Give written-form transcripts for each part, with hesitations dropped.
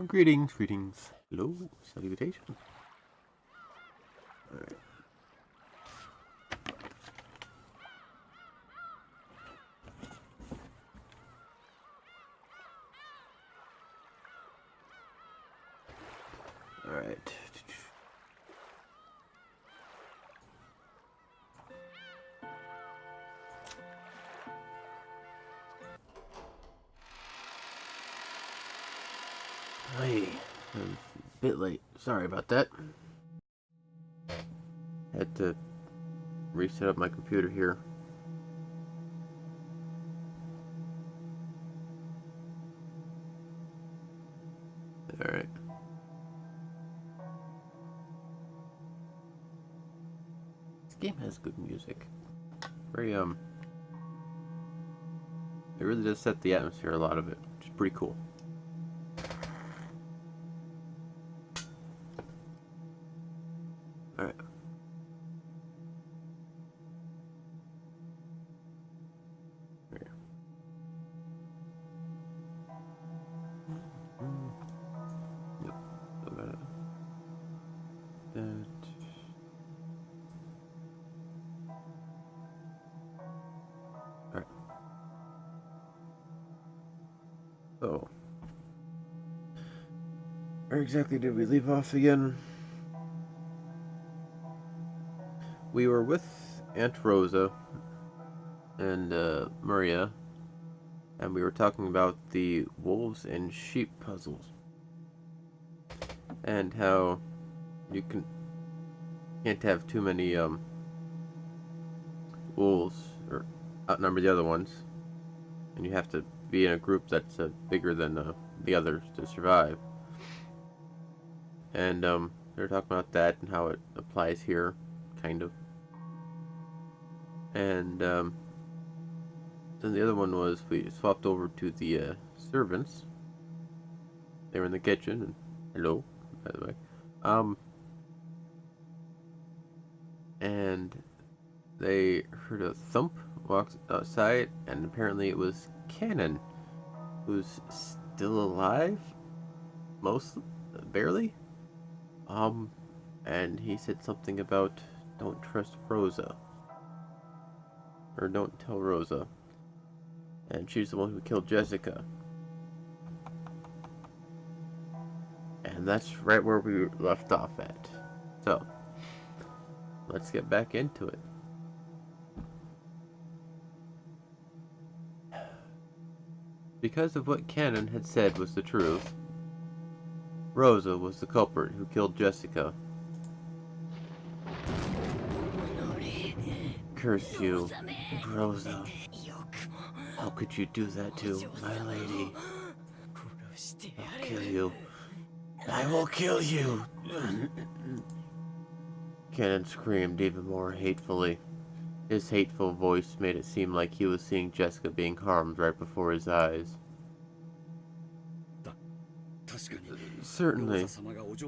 Greetings, greetings. Hello, salutation. Alright. Alright. Hey, I'm a bit late. Sorry about that. Had to reset up my computer here. Alright. This game has good music. Very, it really does set the atmosphere, a lot of it, which is pretty cool. Alright. Yep. That. Alright. So, where exactly did we leave off again? We were with Aunt Rosa and Maria, and we were talking about the wolves and sheep puzzles, and how you can't have too many wolves or outnumber the other ones, and you have to be in a group that's bigger than the others to survive. And they were talking about that and how it applies here, kind of. And then the other one was we swapped over to the servants. They were in the kitchen. And, hello, by the way. And they heard a thump, walked outside, and apparently it was Cannon, who's still alive, barely. And he said something about don't trust Rosa. Or don't tell Rosa. And she's the one who killed Jessica. And that's right where we left off at. So, let's get back into it. Because of what Cannon had said was the truth, Rosa was the culprit who killed Jessica. Curse you, Rosa. How could you do that to my lady? I'll kill you. I will kill you! Cannon screamed even more hatefully. His hateful voice made it seem like he was seeing Jessica being harmed right before his eyes. Certainly,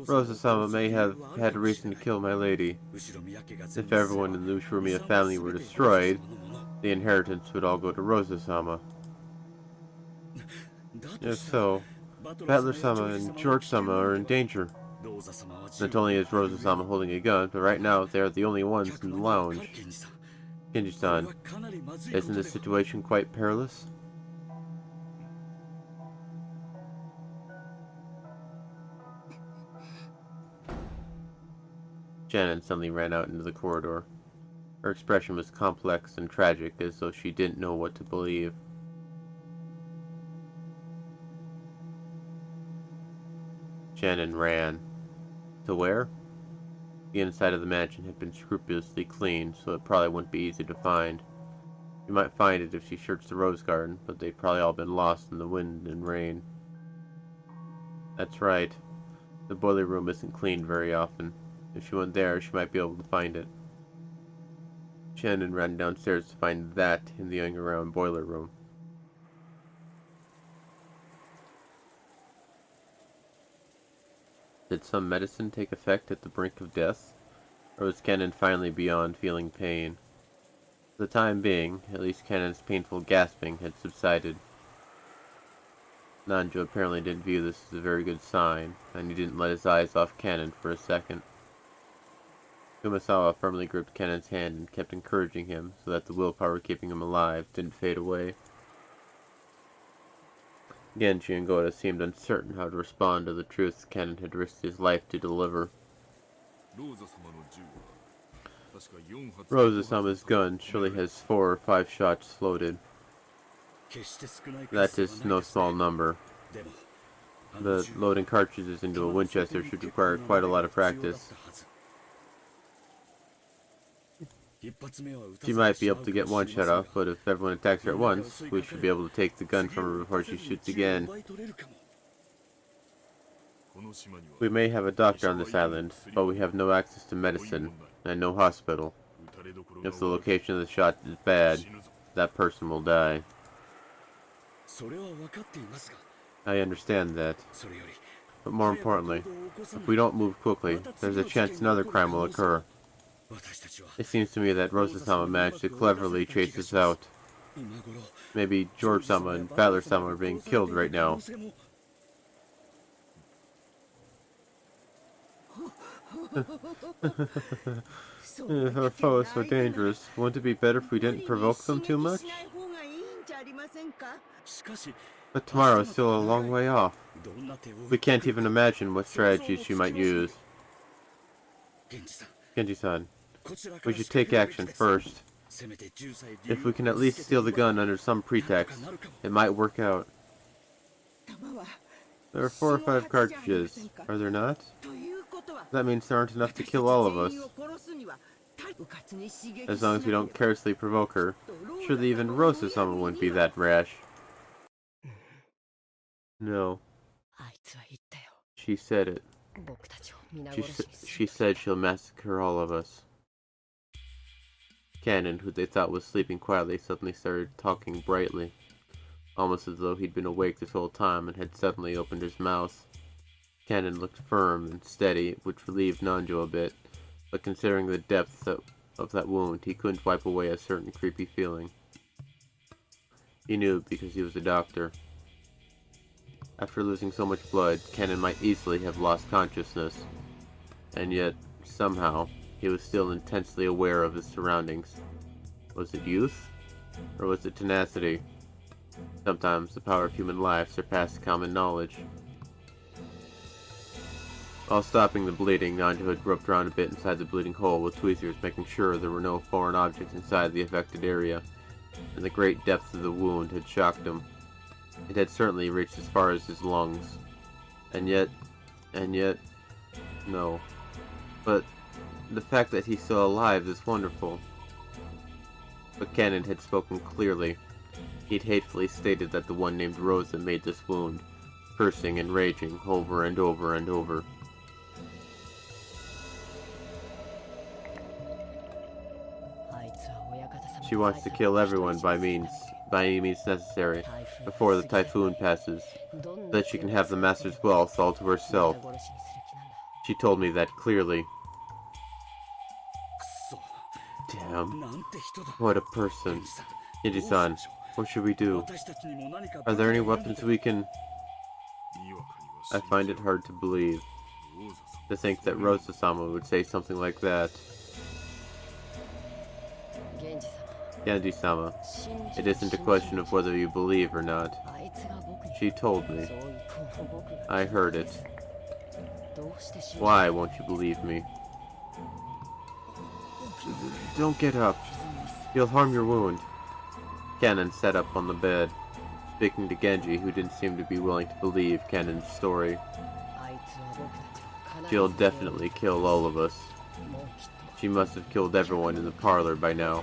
Rosa-sama may have had a reason to kill my lady. If everyone in the Ushiromiya family were destroyed, the inheritance would all go to Rosa-sama. If so, Battler-sama and George-sama are in danger. Not only is Rosa-sama holding a gun, but right now they are the only ones in the lounge. Kenji-san, isn't this situation quite perilous? Shannon suddenly ran out into the corridor. Her expression was complex and tragic, as though she didn't know what to believe. Shannon ran. To where? The inside of the mansion had been scrupulously cleaned, so it probably wouldn't be easy to find. You might find it if she searched the rose garden, but they've probably all been lost in the wind and rain. That's right. The boiler room isn't cleaned very often. If she went there, she might be able to find it. Shannon ran downstairs to find that in the underground boiler room. Did some medicine take effect at the brink of death? Or was Cannon finally beyond feeling pain? For the time being, at least Cannon's painful gasping had subsided. Nanjo apparently didn't view this as a very good sign, and he didn't let his eyes off Cannon for a second. Kumasawa firmly gripped Cannon's hand and kept encouraging him so that the willpower keeping him alive didn't fade away. Genji and Goda seemed uncertain how to respond to the truth Cannon had risked his life to deliver. Rosa-sama's gun surely has 4 or 5 shots loaded. That is no small number. The loading cartridges into a Winchester should require quite a lot of practice. She might be able to get one shot off, but if everyone attacks her at once, we should be able to take the gun from her before she shoots again. We may have a doctor on this island, but we have no access to medicine, and no hospital. If the location of the shot is bad, that person will die. I understand that. But more importantly, if we don't move quickly, there's a chance another crime will occur. It seems to me that Rosa-sama managed to cleverly chase us out. Maybe George-sama and Valor-sama are being killed right now. If our foe is so dangerous, wouldn't it be better if we didn't provoke them too much? But tomorrow is still a long way off. We can't even imagine what strategies she might use. Genji-san, we should take action first. If we can at least steal the gun under some pretext, it might work out. There are 4 or 5 cartridges, are there not? That means there aren't enough to kill all of us. As long as we don't carelessly provoke her, surely even Rosa-sama wouldn't be that rash. No. She said it. She said she'll massacre all of us. Cannon, who they thought was sleeping quietly, suddenly started talking brightly, almost as though he'd been awake this whole time and had suddenly opened his mouth. Cannon looked firm and steady, which relieved Nanjo a bit, but considering the depth of that wound, he couldn't wipe away a certain creepy feeling. He knew because he was a doctor. After losing so much blood, Cannon might easily have lost consciousness, and yet, somehow, he was still intensely aware of his surroundings. Was it youth? Or was it tenacity? Sometimes the power of human life surpassed common knowledge. While stopping the bleeding, Nanjo had groped around a bit inside the bleeding hole with tweezers, making sure there were no foreign objects inside the affected area, and the great depth of the wound had shocked him. It had certainly reached as far as his lungs. And yet, no. But the fact that he's still alive is wonderful. But Cannon had spoken clearly. He'd hatefully stated that the one named Rosa made this wound, cursing and raging over and over and over. She wants to kill everyone by any means necessary, before the typhoon passes, so that she can have the Master's wealth all to herself. She told me that clearly. Damn. What a person. Genji-san, what should we do? Are there any weapons we can... I find it hard to believe. To think that Rosa-sama would say something like that. Genji-sama, it isn't a question of whether you believe or not. She told me. I heard it. Why won't you believe me? Don't get up. You'll harm your wound. Cannon sat up on the bed, speaking to Genji, who didn't seem to be willing to believe Cannon's story. She'll definitely kill all of us. She must have killed everyone in the parlor by now.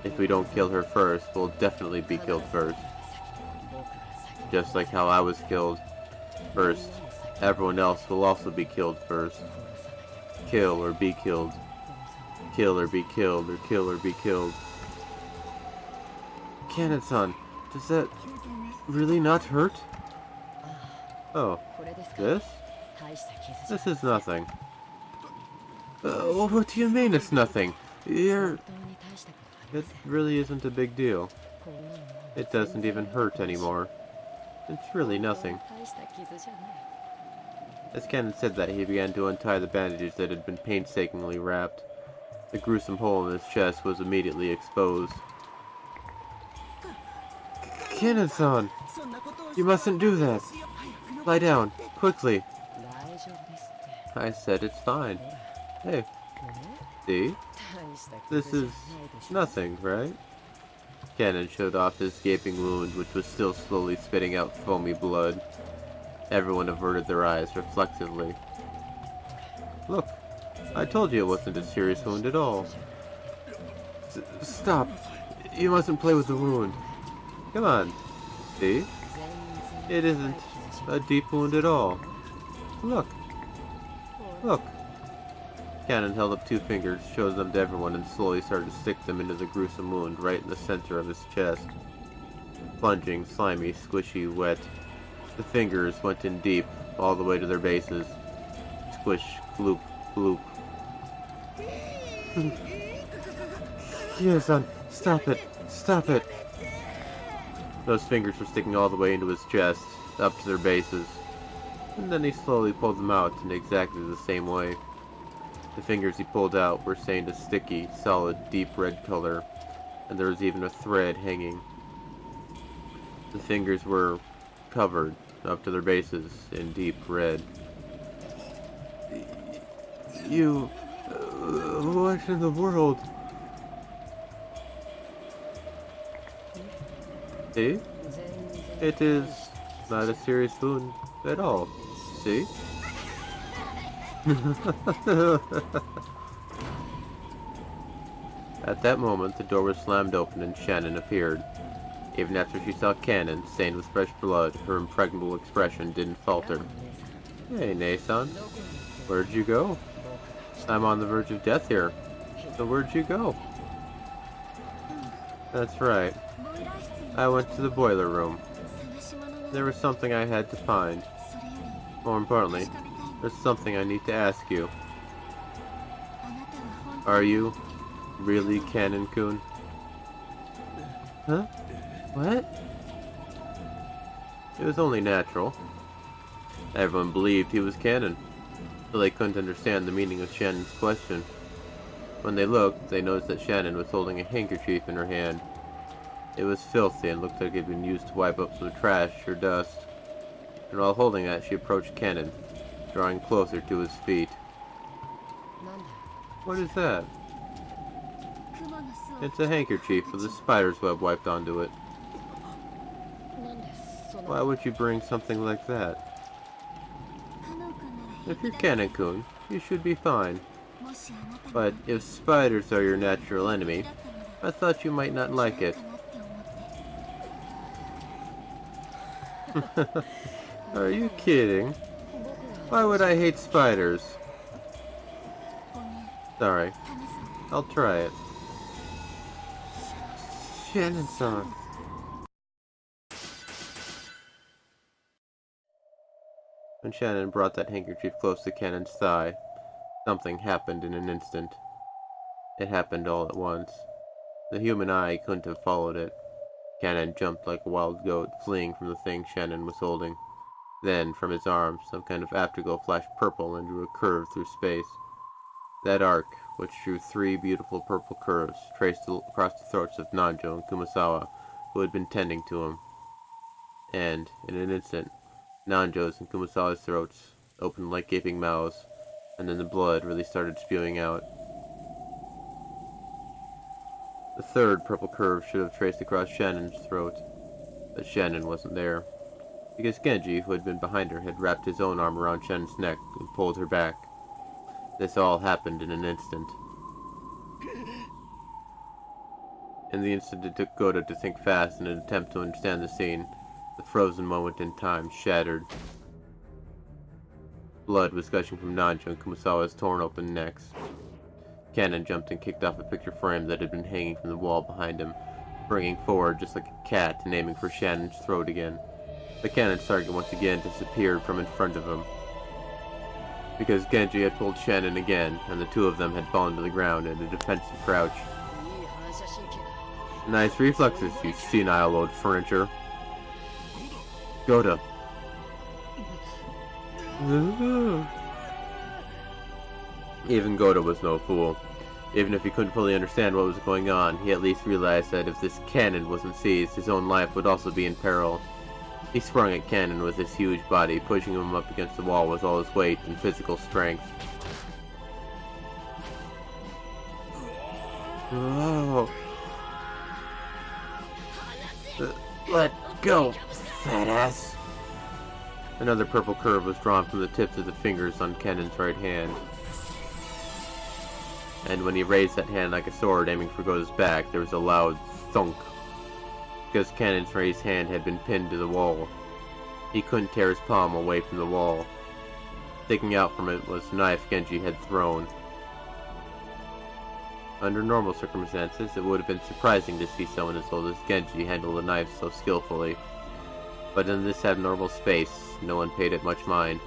If we don't kill her first, we'll definitely be killed first. Just like how I was killed first, everyone else will also be killed first. Kill or be killed. Kill or be killed, or kill or be killed. Cannon-san, does that really not hurt? Oh, this? This is nothing. What do you mean it's nothing? It really isn't a big deal. It doesn't even hurt anymore. It's really nothing. As Cannon said that, he began to untie the bandages that had been painstakingly wrapped. The gruesome hole in his chest was immediately exposed. Cannon-san! You mustn't do that! Lie down, quickly! I said it's fine. Hey, see? This is nothing, right? Cannon showed off his gaping wound, which was still slowly spitting out foamy blood. Everyone averted their eyes reflectively. Look, I told you it wasn't a serious wound at all. Stop! You mustn't play with the wound. Come on. See? It isn't a deep wound at all. Look. Look. Cannon held up 2 fingers, showed them to everyone, and slowly started to stick them into the gruesome wound right in the center of his chest. Plunging, slimy, squishy, wet. The fingers went in deep, all the way to their bases. Squish, gloop, gloop. Kyo-san, stop it! Stop it! Those fingers were sticking all the way into his chest, up to their bases. And then he slowly pulled them out in exactly the same way. The fingers he pulled out were stained a sticky, solid, deep red color, and there was even a thread hanging. The fingers were covered, up to their bases, in deep red. You... what in the world? See? It is not a serious wound at all. See? At that moment, the door was slammed open and Shannon appeared. Even after she saw Cannon, stained with fresh blood, her impregnable expression didn't falter. Hey, Nei-san. Where'd you go? I'm on the verge of death here. So where'd you go? That's right. I went to the boiler room. There was something I had to find. More importantly, there's something I need to ask you. Are you really Cannon-kun? Huh? What? It was only natural. Everyone believed he was Cannon, so they couldn't understand the meaning of Shannon's question. When they looked, they noticed that Shannon was holding a handkerchief in her hand. It was filthy and looked like it had been used to wipe up some trash or dust. And while holding that, she approached Cannon, drawing closer to his feet. What is that? It's a handkerchief with a spider's web wiped onto it. Why would you bring something like that? If you're Cannon-kun, you should be fine. But if spiders are your natural enemy, I thought you might not like it. Are you kidding? Why would I hate spiders? Sorry. I'll try it. Shannon-san. When Shannon brought that handkerchief close to Cannon's thigh, something happened in an instant. It happened all at once. The human eye couldn't have followed it. Cannon jumped like a wild goat, fleeing from the thing Shannon was holding. Then, from his arms, some kind of afterglow flashed purple and drew a curve through space. That arc, which drew 3 beautiful purple curves, traced across the throats of Nanjo and Kumasawa, who had been tending to him. And, in an instant, Nanjo's and Kumasawa's throats opened like gaping mouths, and then the blood really started spewing out. The 3rd purple curve should have traced across Shannon's throat, but Shannon wasn't there, because Genji, who had been behind her, had wrapped his own arm around Shannon's neck and pulled her back. This all happened in an instant. In the instant it took Goto to think fast in an attempt to understand the scene, the frozen moment in time shattered. Blood was gushing from Nanjo and Kumasawa's torn open necks. Cannon jumped and kicked off a picture frame that had been hanging from the wall behind him, springing forward just like a cat and aiming for Shannon's throat again. The cannon's target once again disappeared from in front of him, because Genji had pulled Shannon again, and the 2 of them had fallen to the ground in a defensive crouch. Nice reflexes, you senile old furniture. Goda. Even Goda was no fool. Even if he couldn't fully understand what was going on, he at least realized that if this cannon wasn't seized, his own life would also be in peril. He sprung at Cannon with his huge body, pushing him up against the wall with all his weight and physical strength. Oh. Let go, fat ass. Another purple curve was drawn from the tips of the fingers on Cannon's right hand. And when he raised that hand like a sword aiming for Goda's back, there was a loud thunk. Because Cannon's raised hand had been pinned to the wall. He couldn't tear his palm away from the wall. Sticking out from it was the knife Genji had thrown. Under normal circumstances, it would have been surprising to see someone as old as Genji handle a knife so skillfully. But in this abnormal space, no one paid it much mind.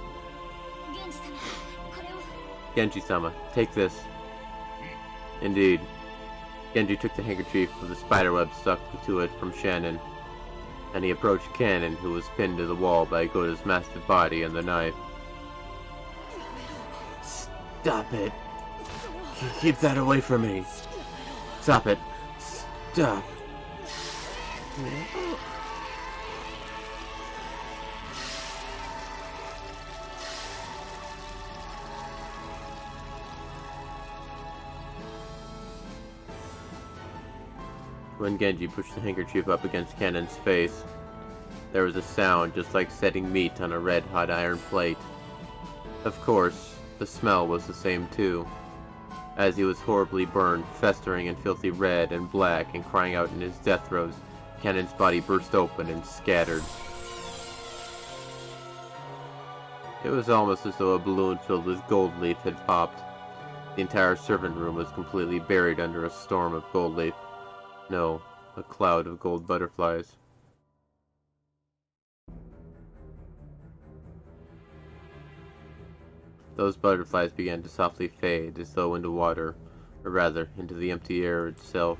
Genji-sama, take this. Indeed. Genji took the handkerchief with the spiderweb stuck to it from Shannon, and he approached Cannon, who was pinned to the wall by Goda's massive body and the knife. Stop it! Keep that away from me! Stop it! Stop! When Genji pushed the handkerchief up against Cannon's face, there was a sound just like setting meat on a red-hot iron plate. Of course, the smell was the same too. As he was horribly burned, festering in filthy red and black and crying out in his death throes, Cannon's body burst open and scattered. It was almost as though a balloon filled with gold leaf had popped. The entire servant room was completely buried under a storm of gold leaf. No, a cloud of gold butterflies. Those butterflies began to softly fade, as though into water, or rather, into the empty air itself.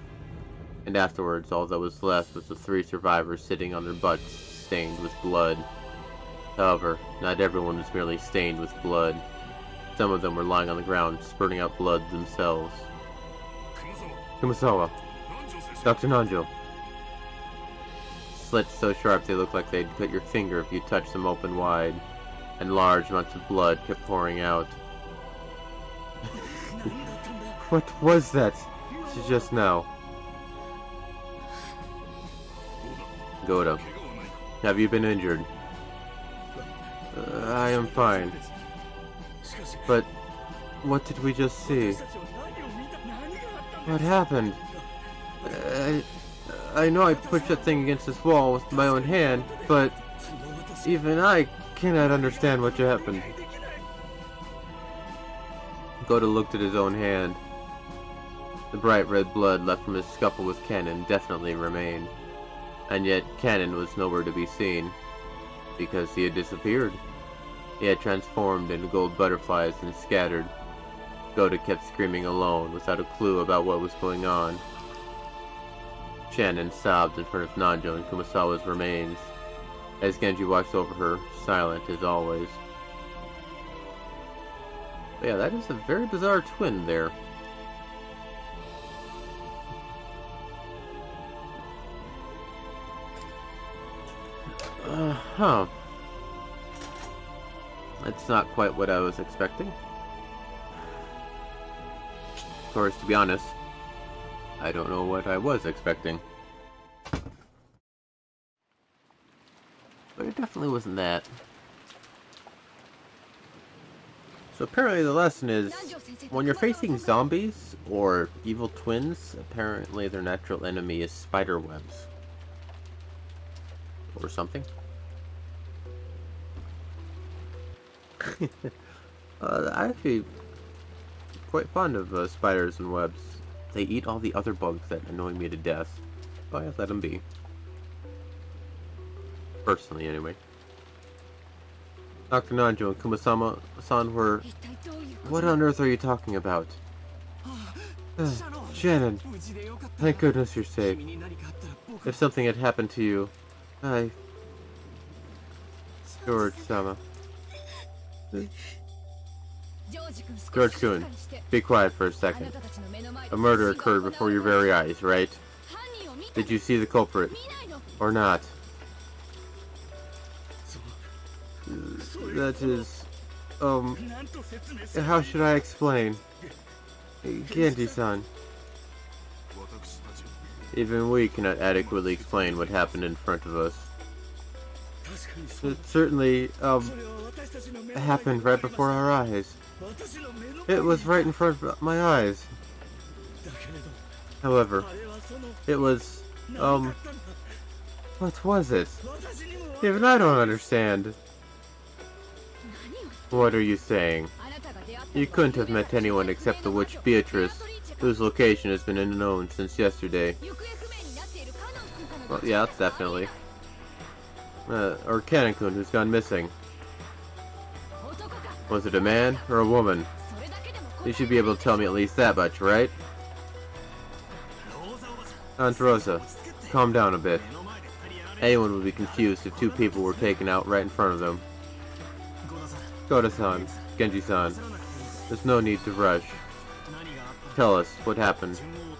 And afterwards, all that was left was the three survivors sitting on their butts, stained with blood. However, not everyone was merely stained with blood. Some of them were lying on the ground, spurting out blood themselves. Kumasawa. Dr. Nanjo. Slits so sharp they looked like they'd cut your finger if you touched them open wide, and large amounts of blood kept pouring out. What was that? Just now. Goda. Have you been injured? I am fine. But what did we just see? What happened? I know I pushed that thing against this wall with my own hand, but even I cannot understand what happened. Goda looked at his own hand. The bright red blood left from his scuffle with Cannon definitely remained, and yet Cannon was nowhere to be seen, because he had disappeared. He had transformed into gold butterflies and scattered. Goda kept screaming alone, without a clue about what was going on. Shannon sobbed in front of Nanjo and Kumasawa's remains, as Genji watched over her, silent as always. But yeah, that is a very bizarre twin there. Huh. That's not quite what I was expecting. Of course, to be honest, I don't know what I was expecting. But it definitely wasn't that. So apparently the lesson is, when you're facing zombies or evil twins, apparently their natural enemy is spider webs. Or something. I'm actually quite fond of spiders and webs. They eat all the other bugs that annoy me to death. But I let them be. Personally, anyway. Dr. Nanjo and Kumasama-san were... What on earth are you talking about? Shannon, thank goodness you're safe. If something had happened to you, George-sama. George-kun, be quiet for a second. A murder occurred before your very eyes, right? Did you see the culprit? Or not? That is... how should I explain? Genji-san. Even we cannot adequately explain what happened in front of us. It certainly, happened right before our eyes. It was right in front of my eyes. However, it was, what was it? Even I don't understand. What are you saying? You couldn't have met anyone except the witch Beatrice, whose location has been unknown since yesterday. Well, yeah, definitely. Or Kanen-kun, who's gone missing. Was it a man or a woman? You should be able to tell me at least that much, right? Aunt Rosa, calm down a bit. Anyone would be confused if two people were taken out right in front of them. Goda-san, Genji-san, there's no need to rush. Tell us what happened,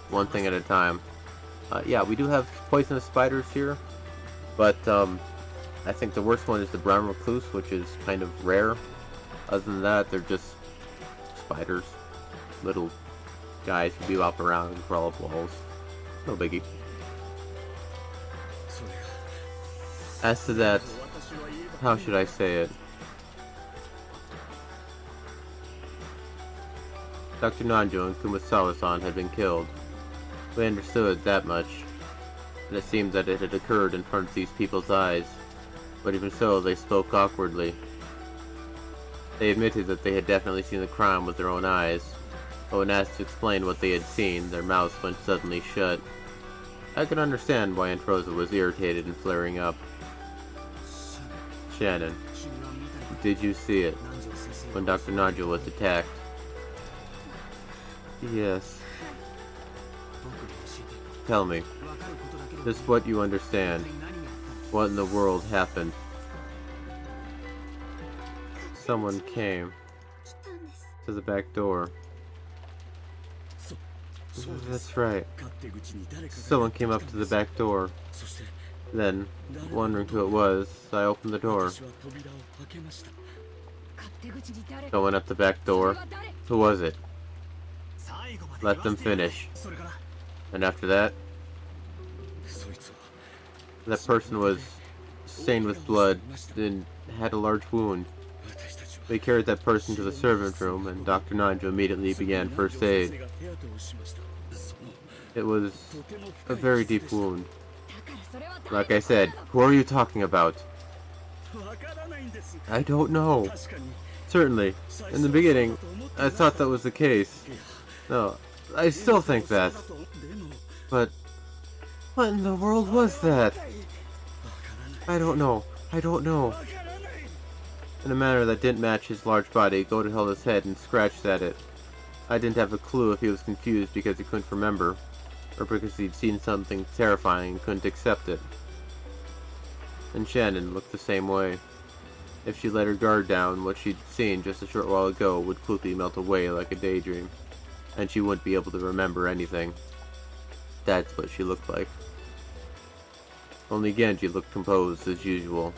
one thing at a time. Yeah, we do have poisonous spiders here, but I think the worst one is the brown recluse, which is kind of rare. Other than that, they're just spiders. Little guys who bebop around and crawl up walls. No biggie. As to that, how should I say it? Dr. Nanjo and Kumasawa-san had been killed. We understood that much, and it seemed that it had occurred in front of these people's eyes. But even so, they spoke awkwardly. They admitted that they had definitely seen the crime with their own eyes, but when asked to explain what they had seen, their mouths went suddenly shut. I could understand why Aunt Rosa was irritated and flaring up. Shannon, did you see it, when Dr. Nanjo was attacked? Yes. Tell me, just what you understand. What in the world happened? Someone came to the back door. That's right. Someone came up to the back door. Then, wondering who it was, I opened the door. Someone at the back door? Who was it? Let them finish. And after that? That person was stained with blood and had a large wound. We carried that person to the servant room, and Dr. Nanjo immediately began first aid. It was a very deep wound. Like I said, who are you talking about? I don't know. Certainly, in the beginning, I thought that was the case. No, I still think that. But what in the world was that? I don't know. I don't know. In a manner that didn't match his large body, Goda held his head and scratched at it. I didn't have a clue if he was confused because he couldn't remember, or because he'd seen something terrifying and couldn't accept it. And Shannon looked the same way. If she let her guard down, what she'd seen just a short while ago would quickly melt away like a daydream, and she wouldn't be able to remember anything. That's what she looked like. Only Genji looked composed as usual,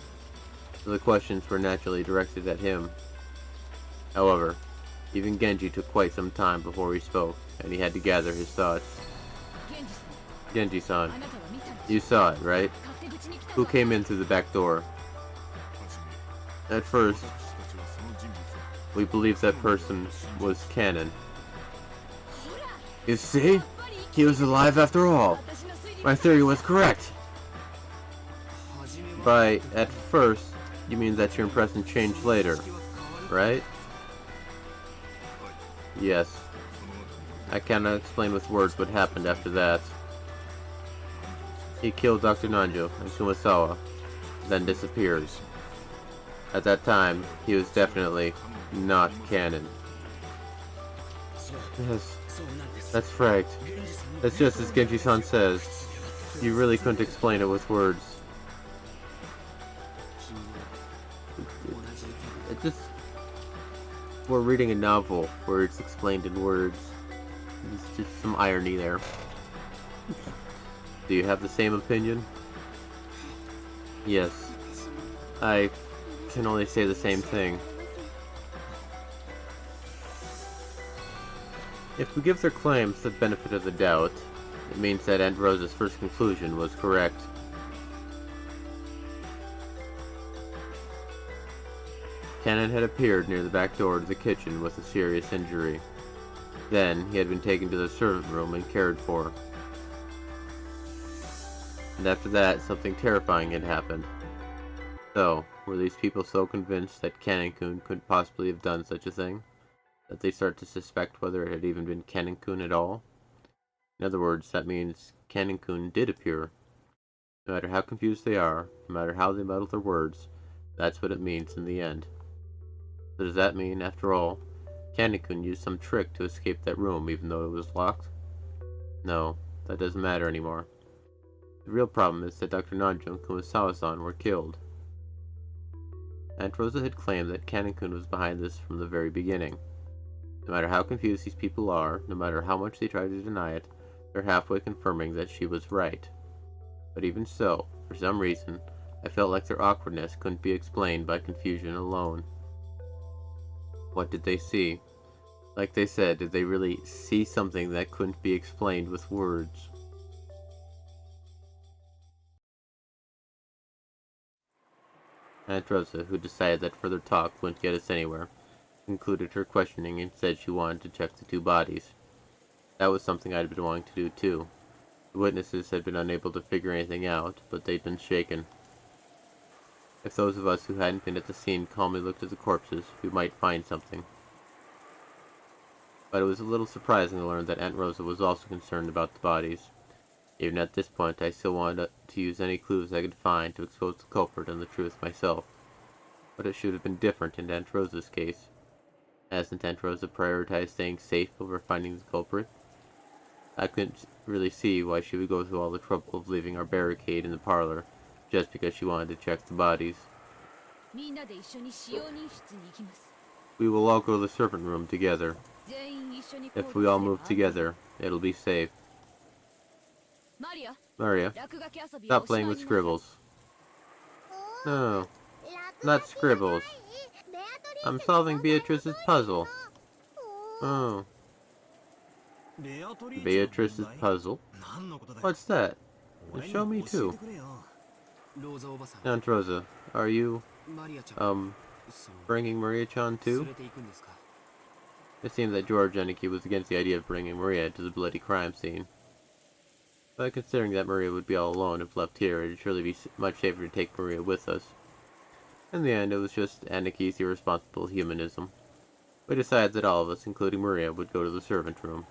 so the questions were naturally directed at him. However, even Genji took quite some time before he spoke, and he had to gather his thoughts. Genji-san, you saw it, right? Who came in through the back door? At first, we believed that person was Kanen. You see? He was alive after all! My theory was correct! By at first, you mean that your impression changed later, right? Yes. I cannot explain with words what happened after that. He killed Dr. Nanjo and Kumasawa, then disappeared. At that time, he was definitely not Kanen. Yes, that's right. That's just as Genji-san says. You really couldn't explain it with words. We're reading a novel where it's explained in words. There's just some irony there. Do you have the same opinion? Yes. I can only say the same thing. If we give their claims the benefit of the doubt, it means that Aunt Rosa's first conclusion was correct. Cannon had appeared near the back door to the kitchen with a serious injury. Then, he had been taken to the servant room and cared for. And after that, something terrifying had happened. So, were these people so convinced that Cannon-kun couldn't possibly have done such a thing, that they start to suspect whether it had even been Cannon-kun at all? In other words, that means Cannon-kun did appear. No matter how confused they are, no matter how they muddle their words, that's what it means in the end. So does that mean, after all, Cannon-kun used some trick to escape that room even though it was locked? No, that doesn't matter anymore. The real problem is that Dr. Nanjunk and Sawa-san were killed. Aunt Rosa had claimed that Cannon-kun was behind this from the very beginning. No matter how confused these people are, no matter how much they try to deny it, they're halfway confirming that she was right. But even so, for some reason, I felt like their awkwardness couldn't be explained by confusion alone. What did they see? Like they said, did they really see something that couldn't be explained with words? Aunt Rosa, who decided that further talk wouldn't get us anywhere, concluded her questioning and said she wanted to check the two bodies. That was something I'd been wanting to do too. The witnesses had been unable to figure anything out, but they'd been shaken. If those of us who hadn't been at the scene calmly looked at the corpses, we might find something. But it was a little surprising to learn that Aunt Rosa was also concerned about the bodies. Even at this point, I still wanted to use any clues I could find to expose the culprit and the truth myself. But it should have been different in Aunt Rosa's case. Hasn't Aunt Rosa prioritized staying safe over finding the culprit? I couldn't really see why she would go through all the trouble of leaving our barricade in the parlor, just because she wanted to check the bodies. We will all go to the servant room together. If we all move together, it'll be safe. Maria, stop playing with scribbles. No, not scribbles. I'm solving Beatrice's puzzle. Oh. Beatrice's puzzle? What's that? Show me too. Aunt Rosa, are you, bringing Maria-chan too? It seemed that George Eniki was against the idea of bringing Maria to the bloody crime scene. But considering that Maria would be all alone if left here, it'd surely be much safer to take Maria with us. In the end, it was just Eniki's irresponsible humanism. We decided that all of us, including Maria, would go to the servant room.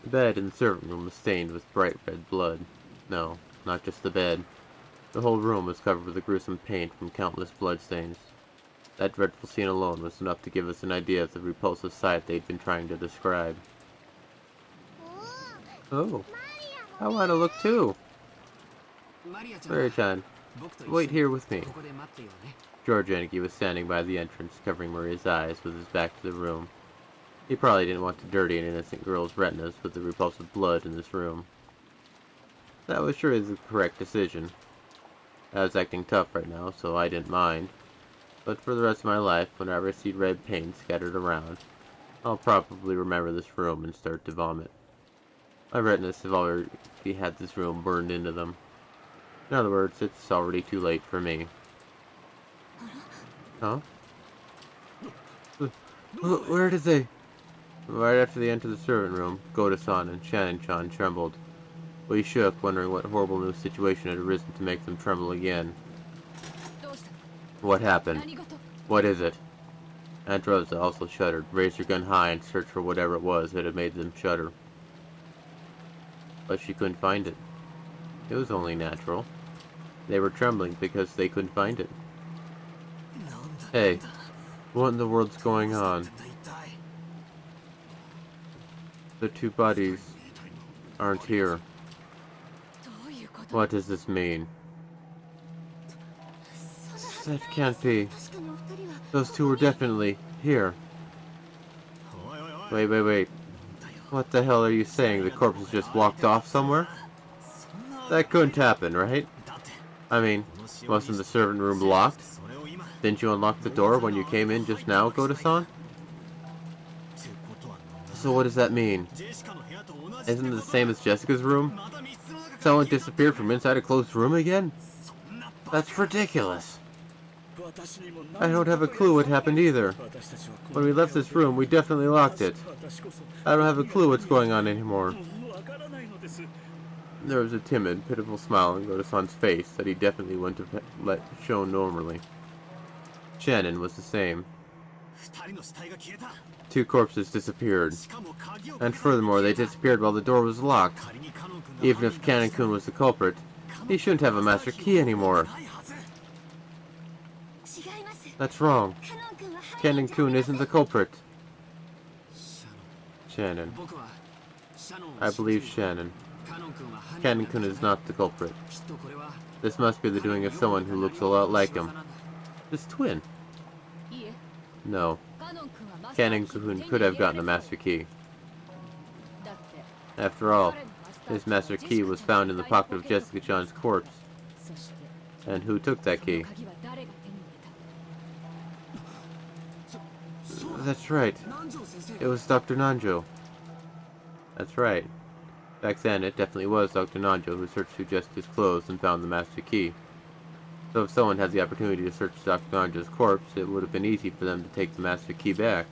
The bed in the servant room was stained with bright red blood. No, not just the bed. The whole room was covered with a gruesome paint from countless bloodstains. That dreadful scene alone was enough to give us an idea of the repulsive sight they'd been trying to describe. Oh, I want to look too! Maria-chan, wait here with me. George Eniki was standing by the entrance, covering Maria's eyes with his back to the room. He probably didn't want to dirty an innocent girl's retinas with the repulsive blood in this room. That was surely the correct decision. I was acting tough right now, so I didn't mind. But for the rest of my life, whenever I see red paint scattered around, I'll probably remember this room and start to vomit. My retinas have already had this room burned into them. In other words, it's already too late for me. Huh? Where did they... Right after they entered the servant room, Goda-san and Shannon-chan trembled. We shook, wondering what horrible new situation had arisen to make them tremble again. What happened? What is it? Aunt Rosa also shuddered, raised her gun high and searched for whatever it was that had made them shudder. But she couldn't find it. It was only natural. They were trembling because they couldn't find it. Hey, What in the world's going on? The two bodies aren't here. What does this mean? That can't be. Those two were definitely here. Wait. What the hell are you saying? The corpses just walked off somewhere? That couldn't happen, right? I mean, wasn't the servant room locked? Didn't you unlock the door when you came in just now, Goto-san? So what does that mean? Isn't it the same as Jessica's room? Someone disappeared from inside a closed room again? That's ridiculous. I don't have a clue what happened either. When we left this room, we definitely locked it. I don't have a clue what's going on anymore. There was a timid, pitiful smile on Goto-san's face that he definitely wouldn't have let shown normally. Shannon was the same. Two corpses disappeared. And furthermore, they disappeared while the door was locked. Even if Kanon-kun was the culprit, he shouldn't have a master key anymore. That's wrong. Kanon-kun isn't the culprit. Shannon. I believe Shannon. Kanon-kun is not the culprit. This must be the doing of someone who looks a lot like him. His twin. No. Kanon-kun could have gotten a master key. After all, his master key was found in the pocket of Jessica-chan's corpse. And who took that key? That's right. It was Dr. Nanjo. That's right. Back then, it definitely was Dr. Nanjo who searched through Jessica's clothes and found the master key. So if someone had the opportunity to search Dr. Nanjo's corpse, it would have been easy for them to take the master key back.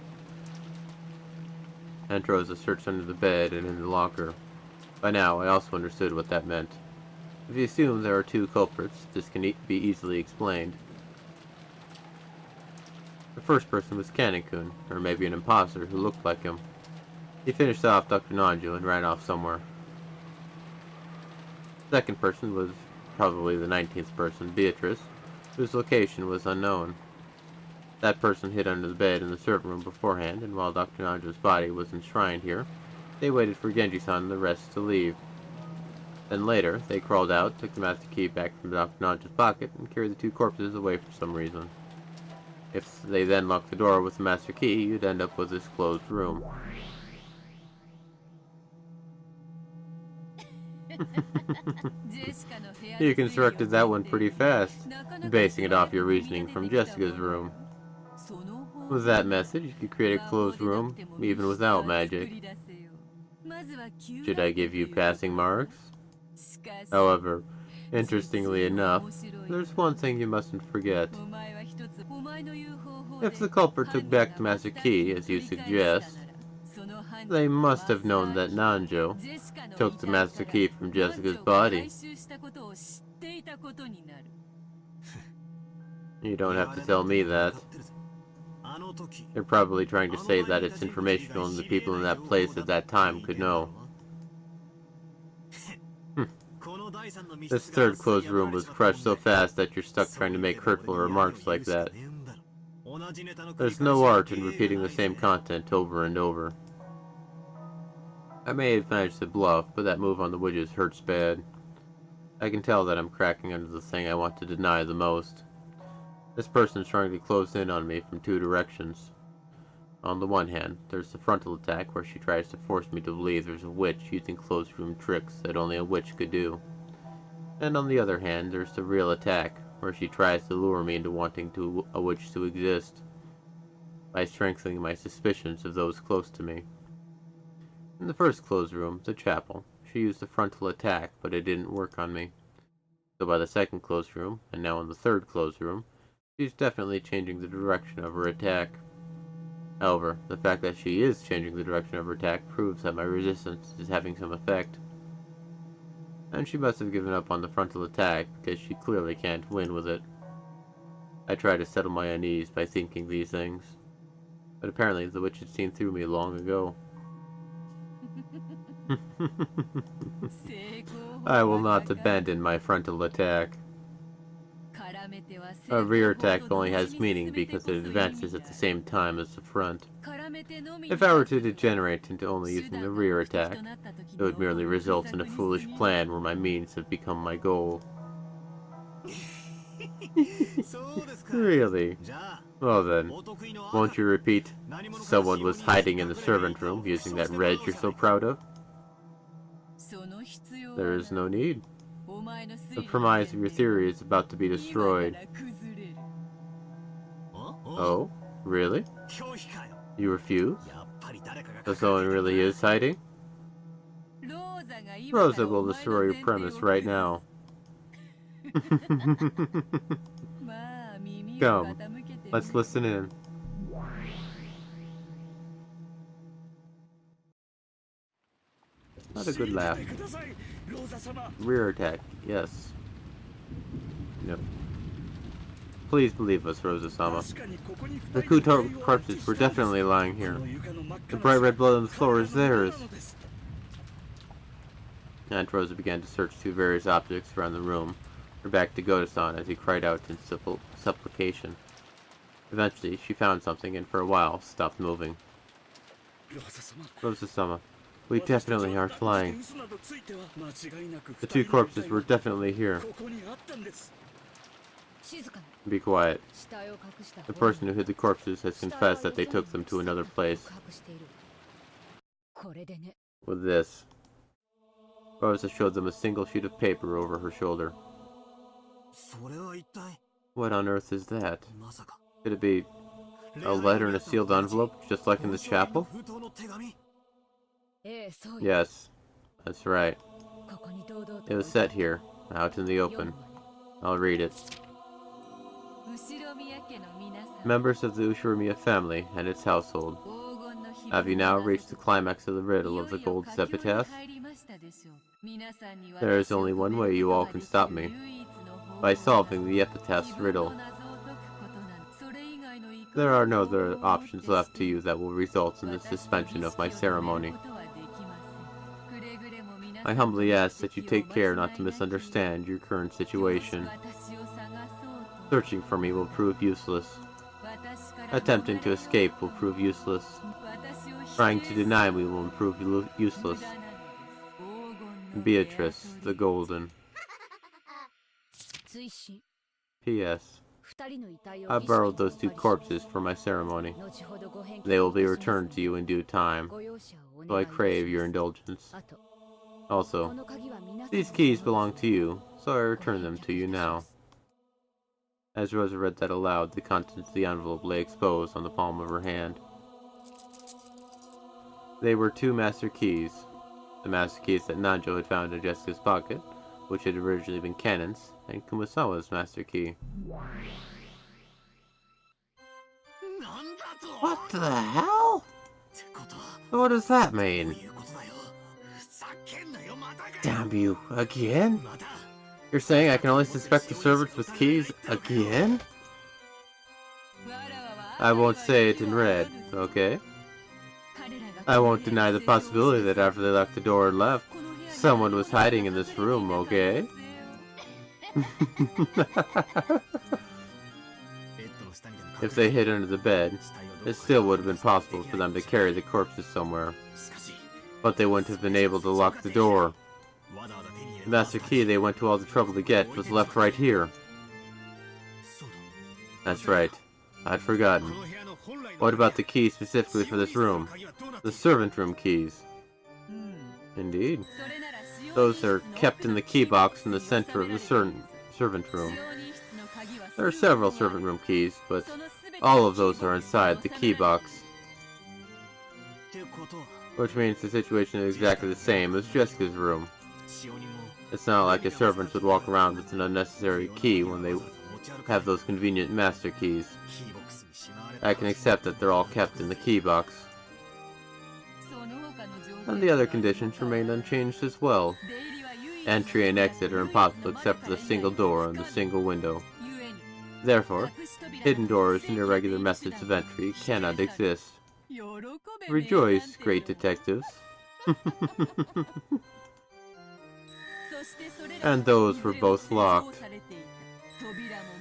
Entrosa searched under the bed and in the locker. By now, I also understood what that meant. If you assume there are two culprits, this can be easily explained. The first person was Kanon-kun, or maybe an imposter who looked like him. He finished off Dr. Nanjo and ran off somewhere. The second person was probably the 19th person, Beatrice, whose location was unknown. That person hid under the bed in the servant room beforehand, and while Dr. Nanjo's body was enshrined here, they waited for Genji-san and the rest to leave. Then later, they crawled out, took the master key back from Dr. Nanjo's pocket, and carried the two corpses away for some reason. If they then locked the door with the master key, you'd end up with this closed room. You constructed that one pretty fast, basing it off your reasoning from Jessica's room. With that method, you could create a closed room, even without magic. Should I give you passing marks? However, interestingly enough, there's one thing you mustn't forget. If the culprit took back the master key, as you suggest, they must have known that Nanjo took the master key from Jessica's body. You don't have to tell me that. They're probably trying to say that it's information only the people in that place at that time could know. This third closed room was crushed so fast that you're stuck trying to make hurtful remarks like that. There's no art in repeating the same content over and over. I may have managed to bluff, but that move on the witches hurts bad. I can tell that I'm cracking under the thing I want to deny the most. This person's trying to close in on me from two directions. On the one hand, there's the frontal attack where she tries to force me to believe there's a witch using closed room tricks that only a witch could do. And on the other hand, there's the real attack, where she tries to lure me into wanting a witch to exist, by strengthening my suspicions of those close to me. In the first closed room, the chapel, she used the frontal attack, but it didn't work on me. So by the second closed room, and now in the third closed room, she's definitely changing the direction of her attack. However, the fact that she is changing the direction of her attack proves that my resistance is having some effect. And she must have given up on the frontal attack, because she clearly can't win with it. I try to settle my unease by thinking these things, but apparently the witch had seen through me long ago. I will not abandon my frontal attack. A rear attack only has meaning because it advances at the same time as the front. If I were to degenerate into only using the rear attack, it would merely result in a foolish plan where my means have become my goal. Really? Well then, won't you repeat, someone was hiding in the servant room using that red you're so proud of? There is no need. The premise of your theory is about to be destroyed. Oh? Really? You refuse? So someone really is hiding? Rosa will destroy your premise right now. Come, let's listen in. Not a good laugh. Rear attack, yes. No. Please believe us, Rosa-sama. The two corpses were definitely lying here. The bright red blood on the floor is theirs. Aunt Rosa began to search through various objects around the room, her back to Goto-san as he cried out in supplication. Eventually, she found something and for a while stopped moving. Rosa-sama, we definitely aren't lying. The two corpses were definitely here. Be quiet. The person who hid the corpses has confessed that they took them to another place. With this, Rosa showed them a single sheet of paper over her shoulder. What on earth is that? Could it be a letter in a sealed envelope, just like in the chapel? Yes, that's right. It was set here, out in the open. I'll read it. Members of the Ushiromiya family and its household, have you now reached the climax of the riddle of the gold epitaph? There is only one way you all can stop me. By solving the epitaph's riddle. There are no other options left to you that will result in the suspension of my ceremony. I humbly ask that you take care not to misunderstand your current situation. Searching for me will prove useless. Attempting to escape will prove useless. Trying to deny me will prove useless. Beatrice, the Golden. P.S. I borrowed those two corpses for my ceremony. They will be returned to you in due time, so I crave your indulgence. Also, these keys belong to you, so I return them to you now. As Rosa read that aloud, the contents of the envelope lay exposed on the palm of her hand. They were two master keys. The master keys that Nanjo had found in Jessica's pocket, which had originally been Kenan's, and Kumasawa's master key. What the hell? What does that mean? Damn you, again? You're saying I can only suspect the servants with keys again? I won't say it in red, okay? I won't deny the possibility that after they locked the door and left, someone was hiding in this room, okay? If they hid under the bed, it still would have been possible for them to carry the corpses somewhere. But they wouldn't have been able to lock the door. The master key they went to all the trouble to get was left right here. That's right. I'd forgotten. What about the key specifically for this room? The servant room keys. Indeed. Those are kept in the key box in the center of the servant room. There are several servant room keys, but all of those are inside the key box. Which means the situation is exactly the same as Jessica's room. It's not like a servant would walk around with an unnecessary key when they have those convenient master keys. I can accept that they're all kept in the key box. And the other conditions remain unchanged as well. Entry and exit are impossible except for the single door and the single window. Therefore, hidden doors and irregular methods of entry cannot exist. Rejoice, great detectives. And those were both locked.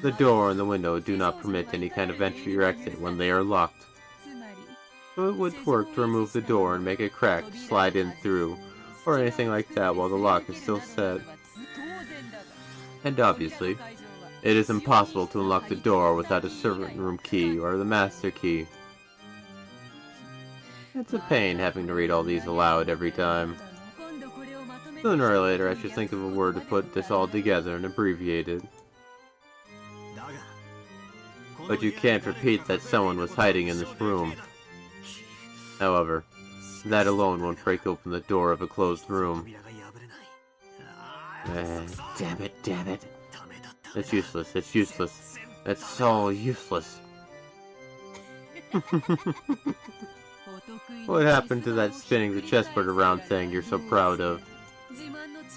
The door and the window do not permit any kind of entry or exit when they are locked. So it wouldn't work to remove the door and make a crack to slide in through, or anything like that while the lock is still set. And obviously, it is impossible to unlock the door without a servant room key or the master key. It's a pain having to read all these aloud every time. Sooner or later I should think of a word to put this all together and abbreviate it. But you can't repeat that someone was hiding in this room. However, that alone won't break open the door of a closed room. Damn it. It's useless, It's so useless. What happened to that spinning the chessboard around thing you're so proud of?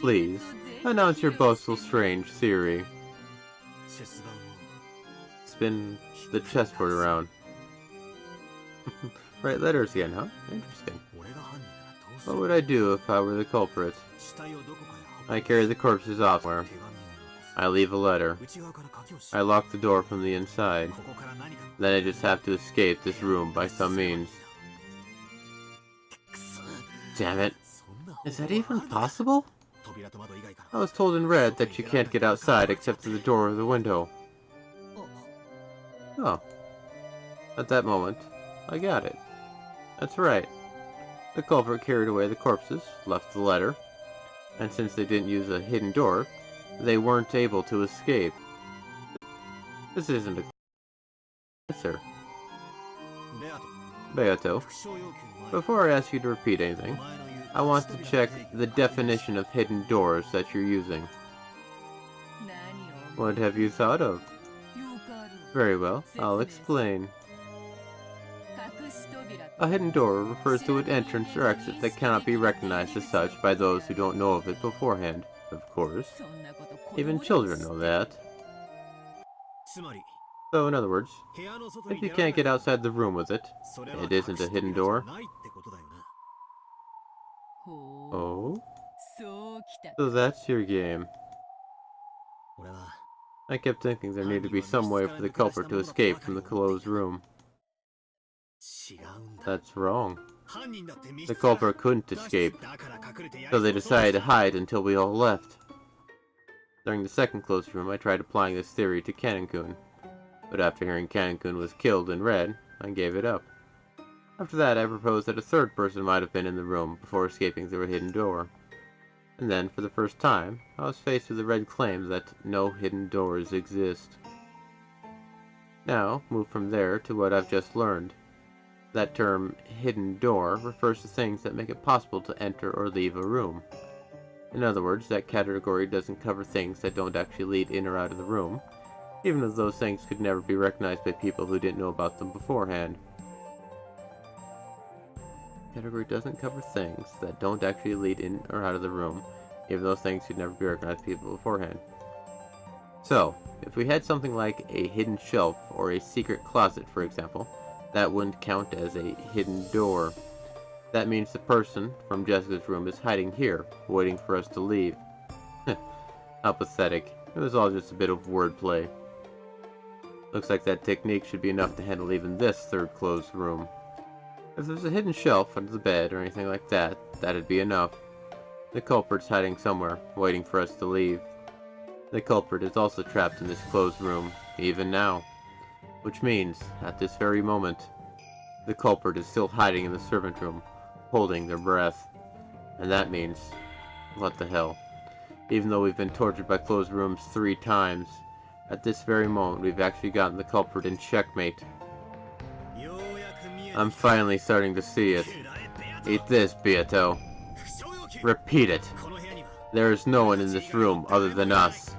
Please, announce your boastful strange theory. Spin the chessboard around. Write letters again, huh? Interesting. What would I do if I were the culprit? I carry the corpses off somewhere. I leave a letter. I lock the door from the inside. Then I just have to escape this room by some means. Damn it. Is that even possible? I was told in red that you can't get outside except through the door or the window. Oh. At that moment, I got it. That's right. The culprit carried away the corpses, left the letter, and since they didn't use a hidden door, they weren't able to escape. This isn't a answer. Beato, before I ask you to repeat anything, I want to check the definition of hidden doors that you're using. What have you thought of? Very well, I'll explain. A hidden door refers to an entrance or exit that cannot be recognized as such by those who don't know of it beforehand, of course. Even children know that. So, in other words, if you can't get outside the room with it, it isn't a hidden door. Oh? So that's your game. I kept thinking there needed to be some way for the culprit to escape from the closed room. That's wrong. The culprit couldn't escape, so they decided to hide until we all left. During the second closed room, I tried applying this theory to Kanon-kun, but after hearing Kanon-kun was killed in red, I gave it up. After that, I proposed that a third person might have been in the room before escaping through a hidden door. And then, for the first time, I was faced with the red claim that no hidden doors exist. Now, move from there to what I've just learned. That term, hidden door, refers to things that make it possible to enter or leave a room. In other words, that category doesn't cover things that don't actually lead in or out of the room, even if those things could never be recognized by people who didn't know about them beforehand. Category doesn't cover things that don't actually lead in or out of the room, even those things could never be recognized by people beforehand. So, if we had something like a hidden shelf or a secret closet, for example, that wouldn't count as a hidden door. That means the person from Jessica's room is hiding here, waiting for us to leave. How pathetic. It was all just a bit of wordplay. Looks like that technique should be enough to handle even this third closed room. If there's a hidden shelf under the bed or anything like that, that'd be enough. The culprit's hiding somewhere, waiting for us to leave. The culprit is also trapped in this closed room, even now. Which means, at this very moment, the culprit is still hiding in the servant room, holding their breath. And that means, what the hell. Even though we've been tortured by closed rooms 3 times, at this very moment we've actually gotten the culprit in checkmate. I'm finally starting to see it. Eat this, Beato. Repeat it. There is no one in this room other than us.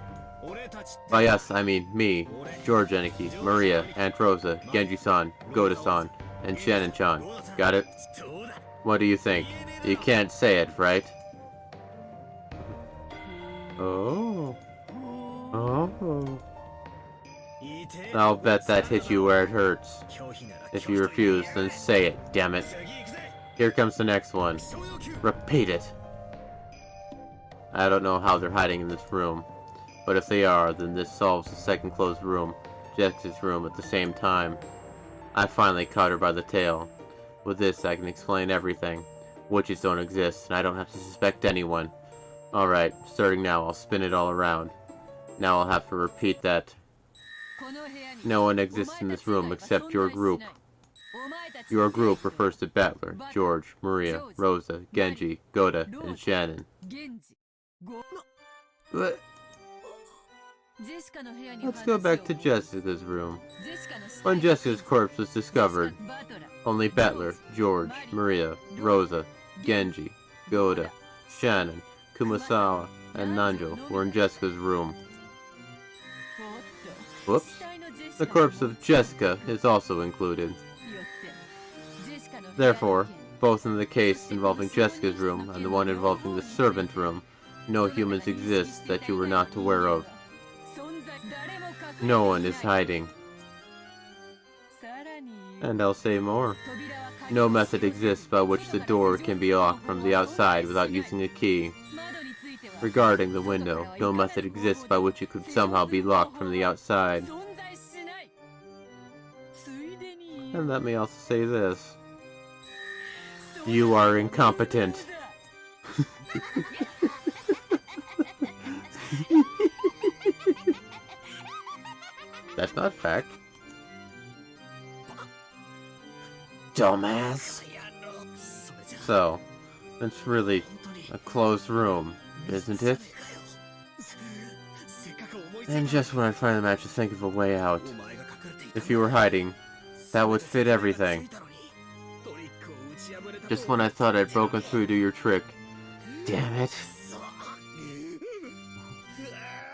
By us, I mean me, George Eniki, Maria, Aunt Rosa, Genji-san, Goda-san, and Shannon-chan. Got it? What do you think? You can't say it, right? Oh. Oh. I'll bet that hit you where it hurts. If you refuse, then say it, damn it. Here comes the next one. Repeat it. I don't know how they're hiding in this room, But if they are, then this solves the second closed room, Jessica's room, at the same time. I finally caught her by the tail. With this, I can explain everything. Witches don't exist, and I don't have to suspect anyone. Alright, starting now, I'll spin it all around. Now I'll have to repeat that. No one exists in this room except your group. Your group refers to Battler, George, Maria, Rosa, Genji, Goda, and Shannon. What? Let's go back to Jessica's room. When Jessica's corpse was discovered, only Battler, George, Maria, Rosa, Genji, Goda, Shannon, Kumasawa, and Nanjo were in Jessica's room. Whoops. The corpse of Jessica is also included. Therefore, both in the case involving Jessica's room and the one involving the servant room, no humans exist that you were not aware of. No one is hiding. And I'll say more. No method exists by which the door can be locked from the outside without using a key. Regarding the window, no method exists by which it could somehow be locked from the outside. And let me also say this. You are incompetent. That's not fact. Dumbass. So, it's really a closed room, isn't it? And just when I finally managed to think of a way out, if you were hiding, that would fit everything. Just when I thought I'd broken through to your trick. Damn it.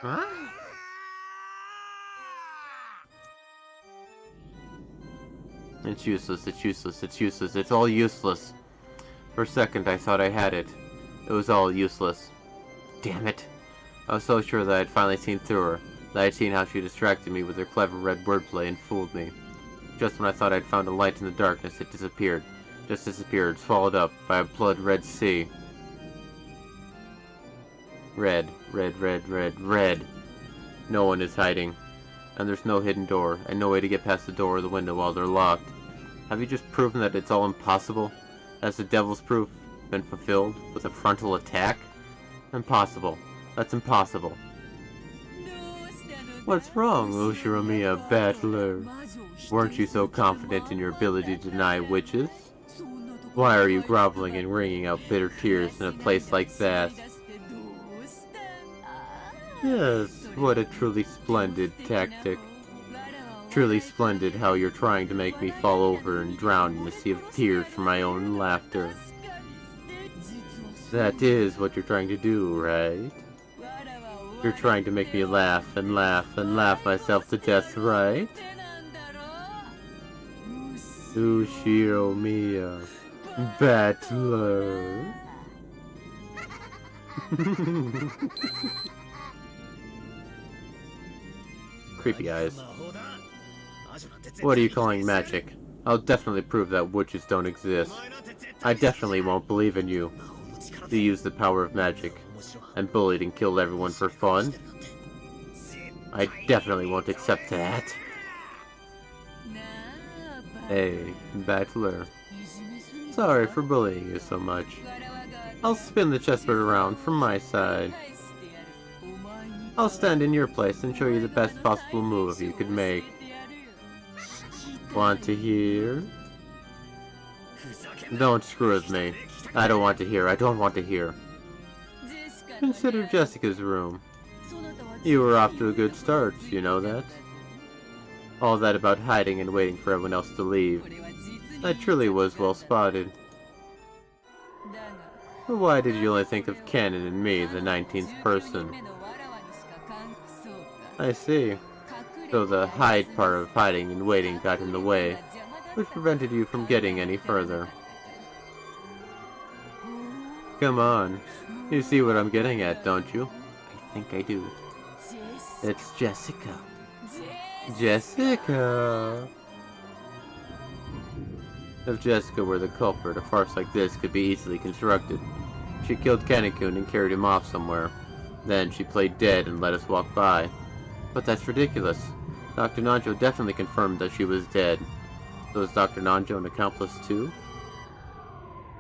Huh? It's useless, it's useless, it's useless, it's all useless. For a second I thought I had it. It was all useless. Damn it. I was so sure that I had finally seen through her, that I had seen how she distracted me with her clever red wordplay and fooled me. Just when I thought I'd found a light in the darkness, it disappeared. Just disappeared, swallowed up by a blood-red sea. Red, red, red, red, red. No one is hiding. And there's no hidden door, and no way to get past the door or the window while they're locked. Have you just proven that it's all impossible? Has the devil's proof been fulfilled with a frontal attack? Impossible. That's impossible. What's wrong, Ushiramiya Battler? Weren't you so confident in your ability to deny witches? Why are you groveling and wringing out bitter tears in a place like that? Yes, what a truly splendid tactic. Truly splendid how you're trying to make me fall over and drown in a sea of tears from my own laughter. That is what you're trying to do, right? You're trying to make me laugh and laugh and laugh myself to death, right? Ushiramiya Battler. Creepy eyes. What are you calling magic? I'll definitely prove that witches don't exist. I definitely won't believe in you. You use the power of magic and bullied and killed everyone for fun? I definitely won't accept that. Hey, Battler. Sorry for bullying you so much. I'll spin the chessboard around from my side. I'll stand in your place and show you the best possible move you could make. Want to hear? Don't screw with me. I don't want to hear, I don't want to hear. Consider Jessica's room. You were off to a good start, you know that? All that about hiding and waiting for everyone else to leave. That truly was well spotted. But why did you only think of Canon and me, the 19th person? I see. So the hide part of hiding and waiting got in the way, which prevented you from getting any further. Come on. You see what I'm getting at, don't you? I think I do. It's Jessica. Jessica! If Jessica were the culprit, a farce like this could be easily constructed. She killed Kanekun and carried him off somewhere. Then she played dead and let us walk by. But that's ridiculous. Dr. Nanjo definitely confirmed that she was dead. So is Dr. Nanjo an accomplice too?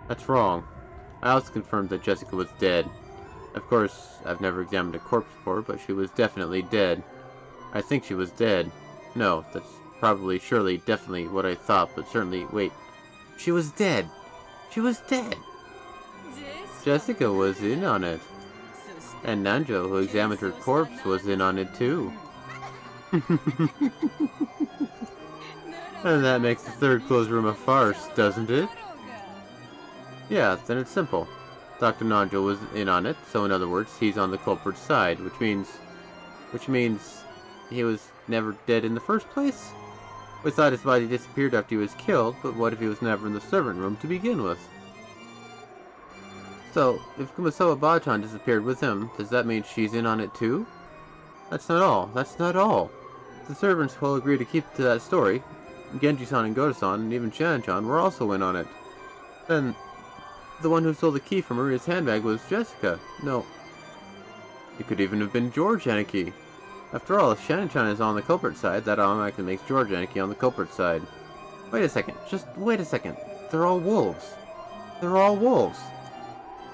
That's wrong. I also confirmed that Jessica was dead. Of course, I've never examined a corpse before, but she was definitely dead. I think she was dead. No, that's probably, surely, definitely what I thought, but certainly, wait. She was dead! She was dead! Jessica was in on it. And Nanjo, who examined her corpse, was in on it too. And that makes the third closed room a farce, doesn't it? Yeah, then it's simple. Dr. Nanjo was in on it, so in other words, he's on the culprit's side, which means he was never dead in the first place? We thought his body disappeared after he was killed, but what if he was never in the servant room to begin with? So, if Kumasawa Bachan disappeared with him, does that mean she's in on it too? That's not all. That's not all. The servants will agree to keep to that story. Genji-san and Goto-san, and even Shan-chan were also in on it. Then, the one who stole the key from Maria's handbag was Jessica. No. It could even have been George Aniki. After all, if Shan-chan is on the culprit side, that automatically makes George Aniki on the culprit side. Wait a second. Just wait a second. They're all wolves. They're all wolves.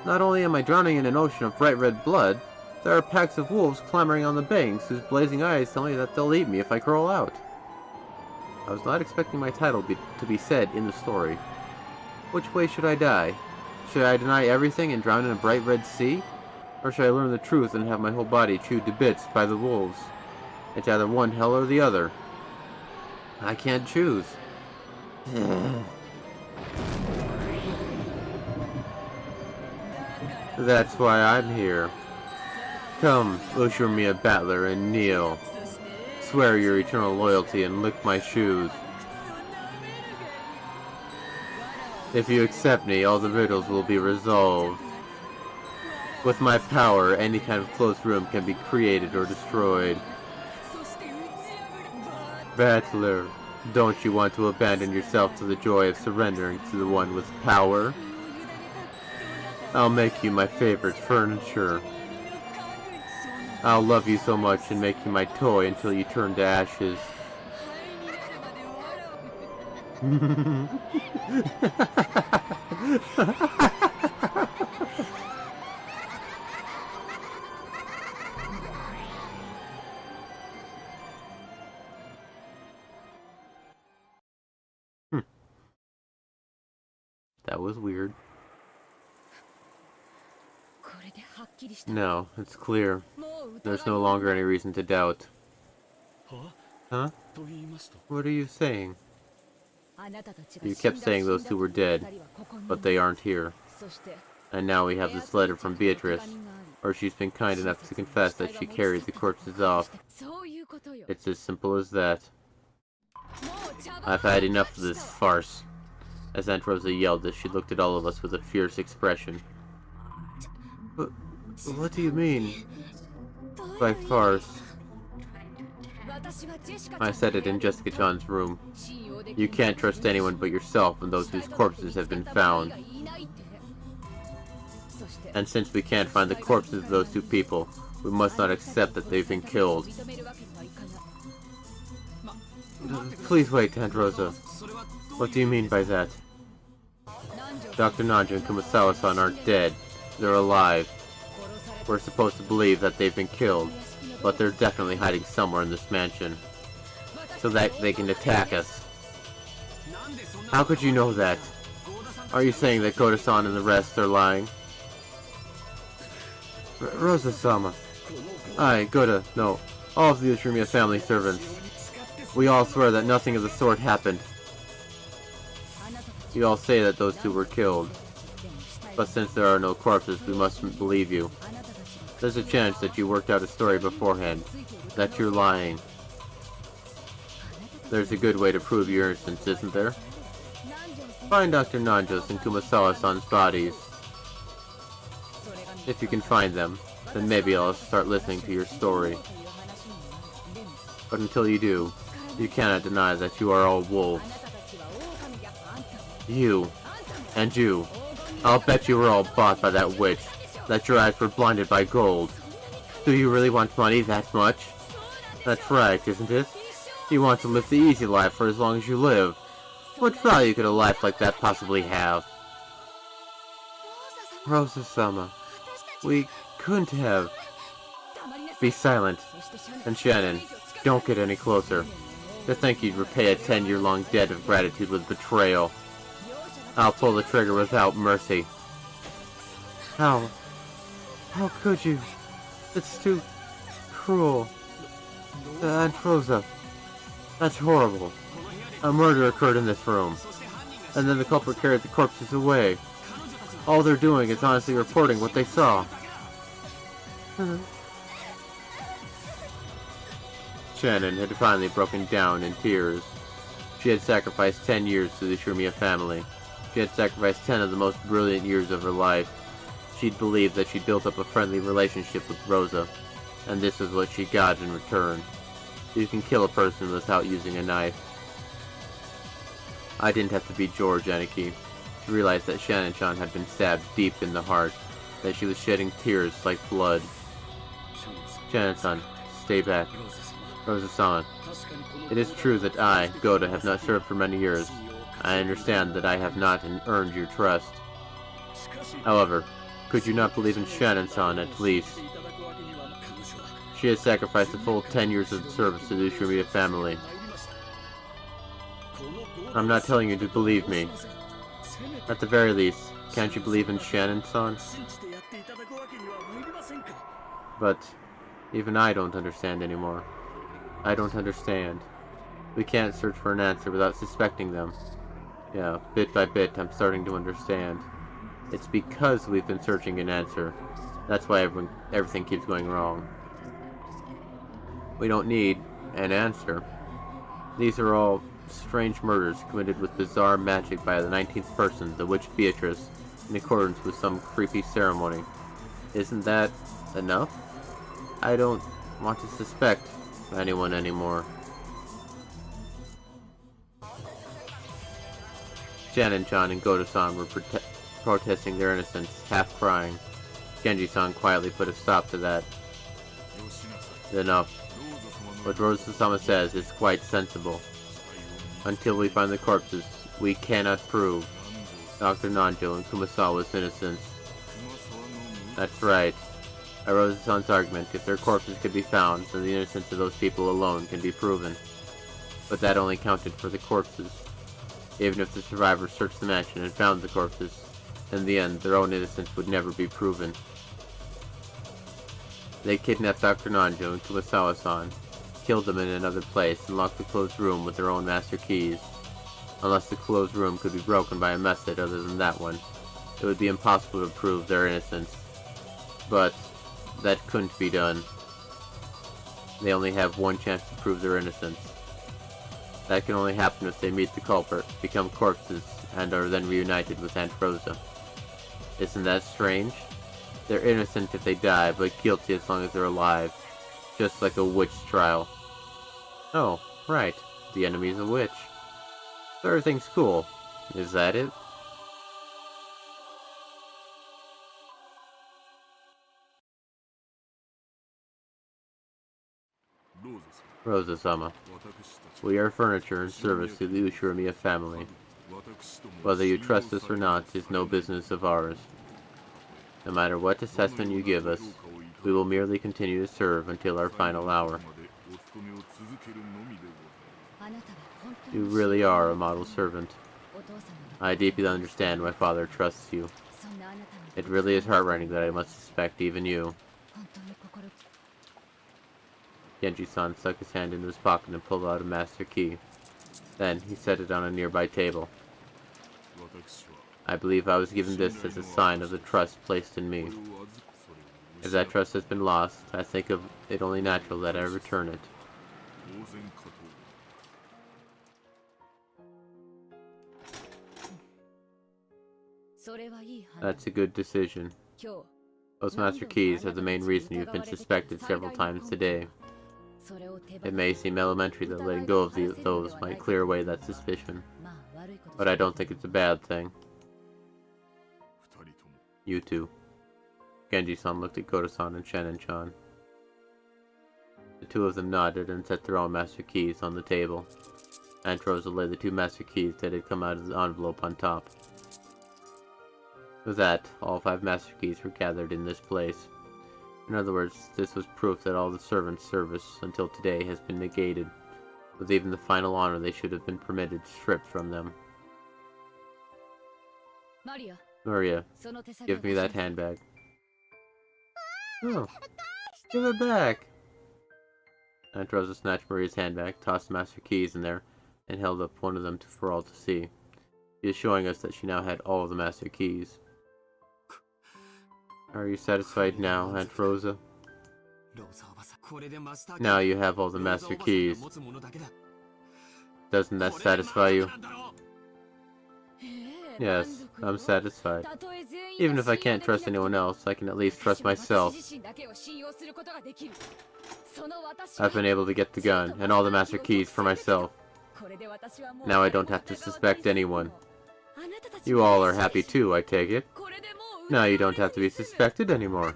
Not only am I drowning in an ocean of bright red blood, there are packs of wolves clamoring on the banks whose blazing eyes tell me that they'll eat me if I crawl out. I was not expecting my title to be said in the story. Which way should I die? Should I deny everything and drown in a bright red sea? Or should I learn the truth and have my whole body chewed to bits by the wolves? It's either one hell or the other. I can't choose. That's why I'm here. Come, Ushiromiya Battler, and kneel. Swear your eternal loyalty and lick my shoes. If you accept me, all the riddles will be resolved. With my power, any kind of closed room can be created or destroyed. Battler, don't you want to abandon yourself to the joy of surrendering to the one with power? I'll make you my favorite furniture. I'll love you so much and make you my toy until you turn to ashes. That was weird. No, it's clear. There's no longer any reason to doubt. Huh? What are you saying? You kept saying those two were dead, but they aren't here. And now we have this letter from Beatrice, or she's been kind enough to confess that she carried the corpses off. It's as simple as that. I've had enough of this farce, as Aunt Rosa yelled as she looked at all of us with a fierce expression. But what do you mean by farce? I said it in Jessica-chan's room. You can't trust anyone but yourself and those whose corpses have been found. And since we can't find the corpses of those two people, we must not accept that they've been killed. Please wait, Aunt Rosa. What do you mean by that? Dr. Nanjo and Kumasawa-san aren't dead. They're alive. We're supposed to believe that they've been killed, but they're definitely hiding somewhere in this mansion, so that they can attack us. How could you know that? Are you saying that Goto-san and the rest are lying? Rosa-sama. Aye, Goto, no. All of the Ushiromiya family servants. We all swear that nothing of the sort happened. You all say that those two were killed. But since there are no corpses, we mustn't believe you. There's a chance that you worked out a story beforehand. That you're lying. There's a good way to prove your innocence, isn't there? Find Dr. Nanjo's and Kumasawa-san's bodies. If you can find them, then maybe I'll start listening to your story. But until you do, you cannot deny that you are all wolves. You. And you. I'll bet you were all bought by that witch. That your eyes were blinded by gold. Do you really want money that much? That's right, isn't it? You want to live the easy life for as long as you live. What value could a life like that possibly have? Rosa-sama, we couldn't have. Be silent. And Shannon, don't get any closer. To think you'd repay a 10-year-long debt of gratitude with betrayal. I'll pull the trigger without mercy. How? How could you? It's too cruel. Aunt Rosa, that's horrible. A murder occurred in this room. And then the culprit carried the corpses away. All they're doing is honestly reporting what they saw. Shannon had finally broken down in tears. She had sacrificed 10 years to the Umineko family. She had sacrificed 10 of the most brilliant years of her life. She'd believed that she'd built up a friendly relationship with Rosa, and this is what she got in return. You can kill a person without using a knife. I didn't have to be George Aniki to realize that Shannon-chan had been stabbed deep in the heart, that she was shedding tears like blood. Shannon-san, stay back. Rosa-sama, it is true that I, Goda, have not served for many years. I understand that I have not earned your trust. However, could you not believe in Shannon-san at least? She has sacrificed a full 10 years of service to the Umineko family. I'm not telling you to believe me. At the very least, can't you believe in Shannon-san? But even I don't understand anymore. I don't understand. We can't search for an answer without suspecting them. Yeah, bit by bit, I'm starting to understand. It's because we've been searching an answer. That's why everything keeps going wrong. We don't need an answer. These are all strange murders committed with bizarre magic by the 19th person, the Witch Beatrice, in accordance with some creepy ceremony. Isn't that enough? I don't want to suspect anyone anymore. Shannon-chan and Goda-san were protesting their innocence, half crying. Genji-san quietly put a stop to that. Enough. What Rosa-sama says is quite sensible. Until we find the corpses, we cannot prove Dr. Nanjo and Kumasawa's innocence. That's right. By Rosa-san's argument, if their corpses could be found, then the innocence of those people alone can be proven. But that only counted for the corpses. Even if the survivors searched the mansion and found the corpses, in the end, their own innocence would never be proven. They kidnapped Dr. Nanjo and Kumasawa-san, killed them in another place, and locked the closed room with their own master keys. Unless the closed room could be broken by a method other than that one, it would be impossible to prove their innocence. But that couldn't be done. They only have one chance to prove their innocence. That can only happen if they meet the culprit, become corpses, and are then reunited with Aunt Rosa. Isn't that strange? They're innocent if they die, but guilty as long as they're alive. Just like a witch trial. Oh, right. The enemy's a witch. So everything's cool. Is that it? Rosa-sama. We are furniture in service to the Umineko family. Whether you trust us or not is no business of ours. No matter what assessment you give us, we will merely continue to serve until our final hour. You really are a model servant. I deeply understand why Father trusts you. It really is heartrending that I must suspect even you. Genji-san stuck his hand into his pocket and pulled out a master key. Then, he set it on a nearby table. I believe I was given this as a sign of the trust placed in me. If that trust has been lost, I think of it only natural that I return it. That's a good decision. Those master keys are the main reason you've been suspected several times today. It may seem elementary that letting go of those might clear away that suspicion, but I don't think it's a bad thing. You two. Genji-san looked at Goda-san and Shannon-chan. two of them nodded and set their own master keys on the table. Aunt Rosa laid the two master keys that had come out of the envelope on top. With that, all 5 master keys were gathered in this place. In other words, this was proof that all the servants' service until today has been negated, with even the final honor they should have been permitted stripped from them. Maria, give me that handbag. Oh, give it back! Aunt Rosa snatched Maria's handbag, tossed the master keys in there, and held up one of them for all to see. She is showing us that she now had all of the master keys. Are you satisfied now, Aunt Rosa? Now you have all the master keys. Doesn't that satisfy you? Yes, I'm satisfied. Even if I can't trust anyone else, I can at least trust myself. I've been able to get the gun, and all the master keys for myself. Now I don't have to suspect anyone. You all are happy too, I take it. Now you don't have to be suspected anymore.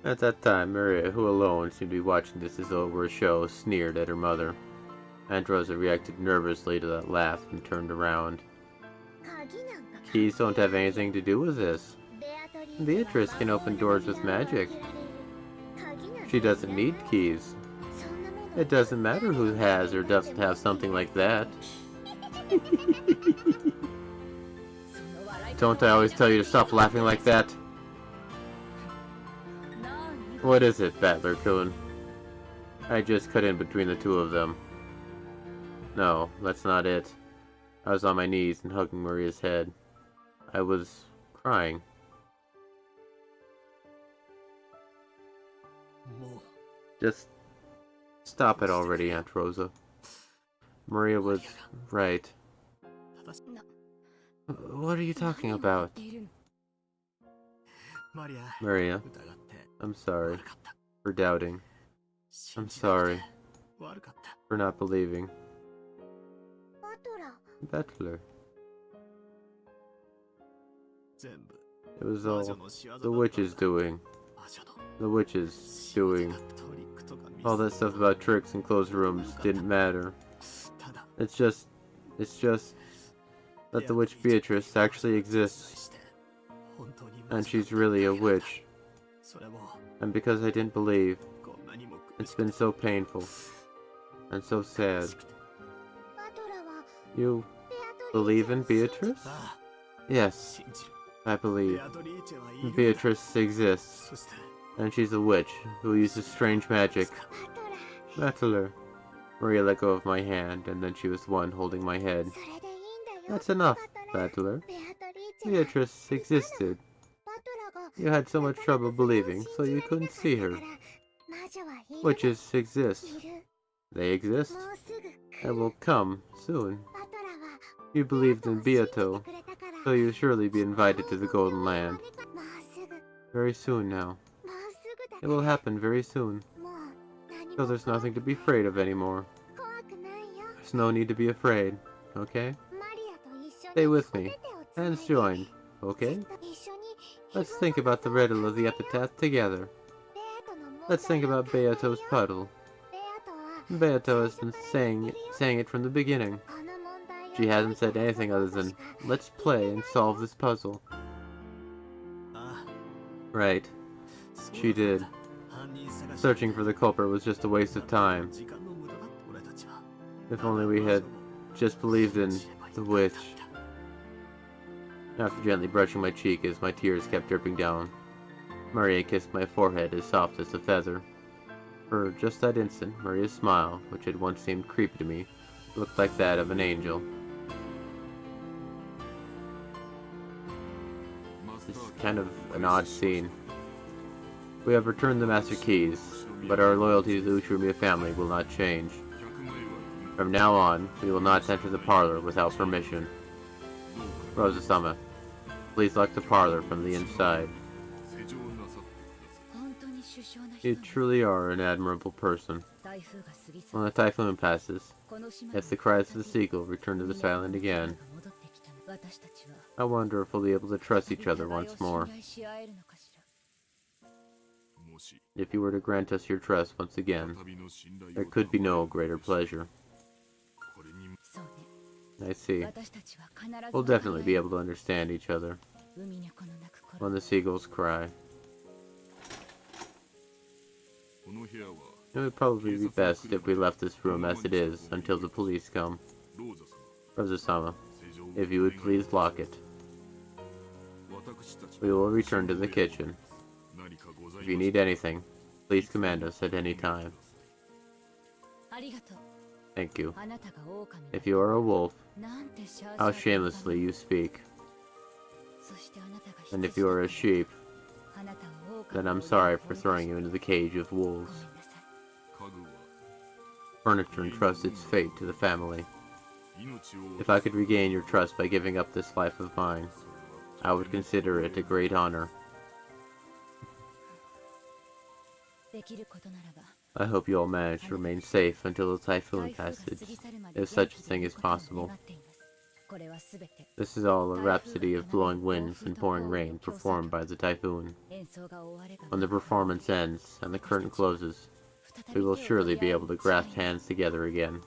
At that time, Maria, who alone seemed to be watching this as though it were a show, sneered at her mother. Aunt Rosa reacted nervously to that laugh and turned around. Keys don't have anything to do with this. Beatrice can open doors with magic. She doesn't need keys. It doesn't matter who has or doesn't have something like that. Don't I always tell you to stop laughing like that? What is it, Battler-kun? I just cut in between the two of them. No, that's not it. I was on my knees and hugging Maria's head. I was crying. Just stop it already, Aunt Rosa. Maria was right. What are you talking about? Maria, I'm sorry for doubting. I'm sorry for not believing. Battler. It was all the witch's doing. The witch's doing. All that stuff about tricks and closed rooms didn't matter. It's just that the witch Beatrice actually exists. And she's really a witch. And because I didn't believe, it's been so painful. And so sad. You believe in Beatrice? Yes, I believe. Beatrice exists. And she's a witch who uses strange magic. Battler. Maria let go of my hand, and then she was the one holding my head. That's enough, Battler. Beatrice existed. You had so much trouble believing, so you couldn't see her. Witches exist. They exist. And will come soon. You believed in Beato, so you'll surely be invited to the Golden Land. Very soon now. It will happen very soon. So there's nothing to be afraid of anymore. There's no need to be afraid, okay? Stay with me. Hands joined, okay? Let's think about the riddle of the epitaph together. Let's think about Beato's puddle. Beato has been saying it from the beginning. She hasn't said anything other than, let's play and solve this puzzle. Right. She did. Searching for the culprit was just a waste of time. If only we had just believed in the witch. After gently brushing my cheek as my tears kept dripping down, Maria kissed my forehead as soft as a feather. For just that instant, Maria's smile, which had once seemed creepy to me, looked like that of an angel. It's kind of an odd scene. We have returned the master keys, but our loyalty to the Uchumiya family will not change. From now on, we will not enter the parlor without permission. Rosa-sama, please lock the parlor from the inside. You truly are an admirable person. When the typhoon passes, if the cries of the seagull return to this island again, I wonder if we'll be able to trust each other once more. If you were to grant us your trust once again, there could be no greater pleasure. I see. We'll definitely be able to understand each other when the seagulls cry. It would probably be best if we left this room as it is until the police come. Rosa-sama, if you would please lock it. We will return to the kitchen. If you need anything, please command us at any time. Thank you. If you are a wolf, how shamelessly you speak. And if you are a sheep, then I'm sorry for throwing you into the cage of wolves. Furniture entrusts its fate to the family. If I could regain your trust by giving up this life of mine, I would consider it a great honor. I hope you all manage to remain safe until the typhoon passes, if such a thing is possible. This is all a rhapsody of blowing winds and pouring rain performed by the typhoon. When the performance ends and the curtain closes, we will surely be able to grasp hands together again.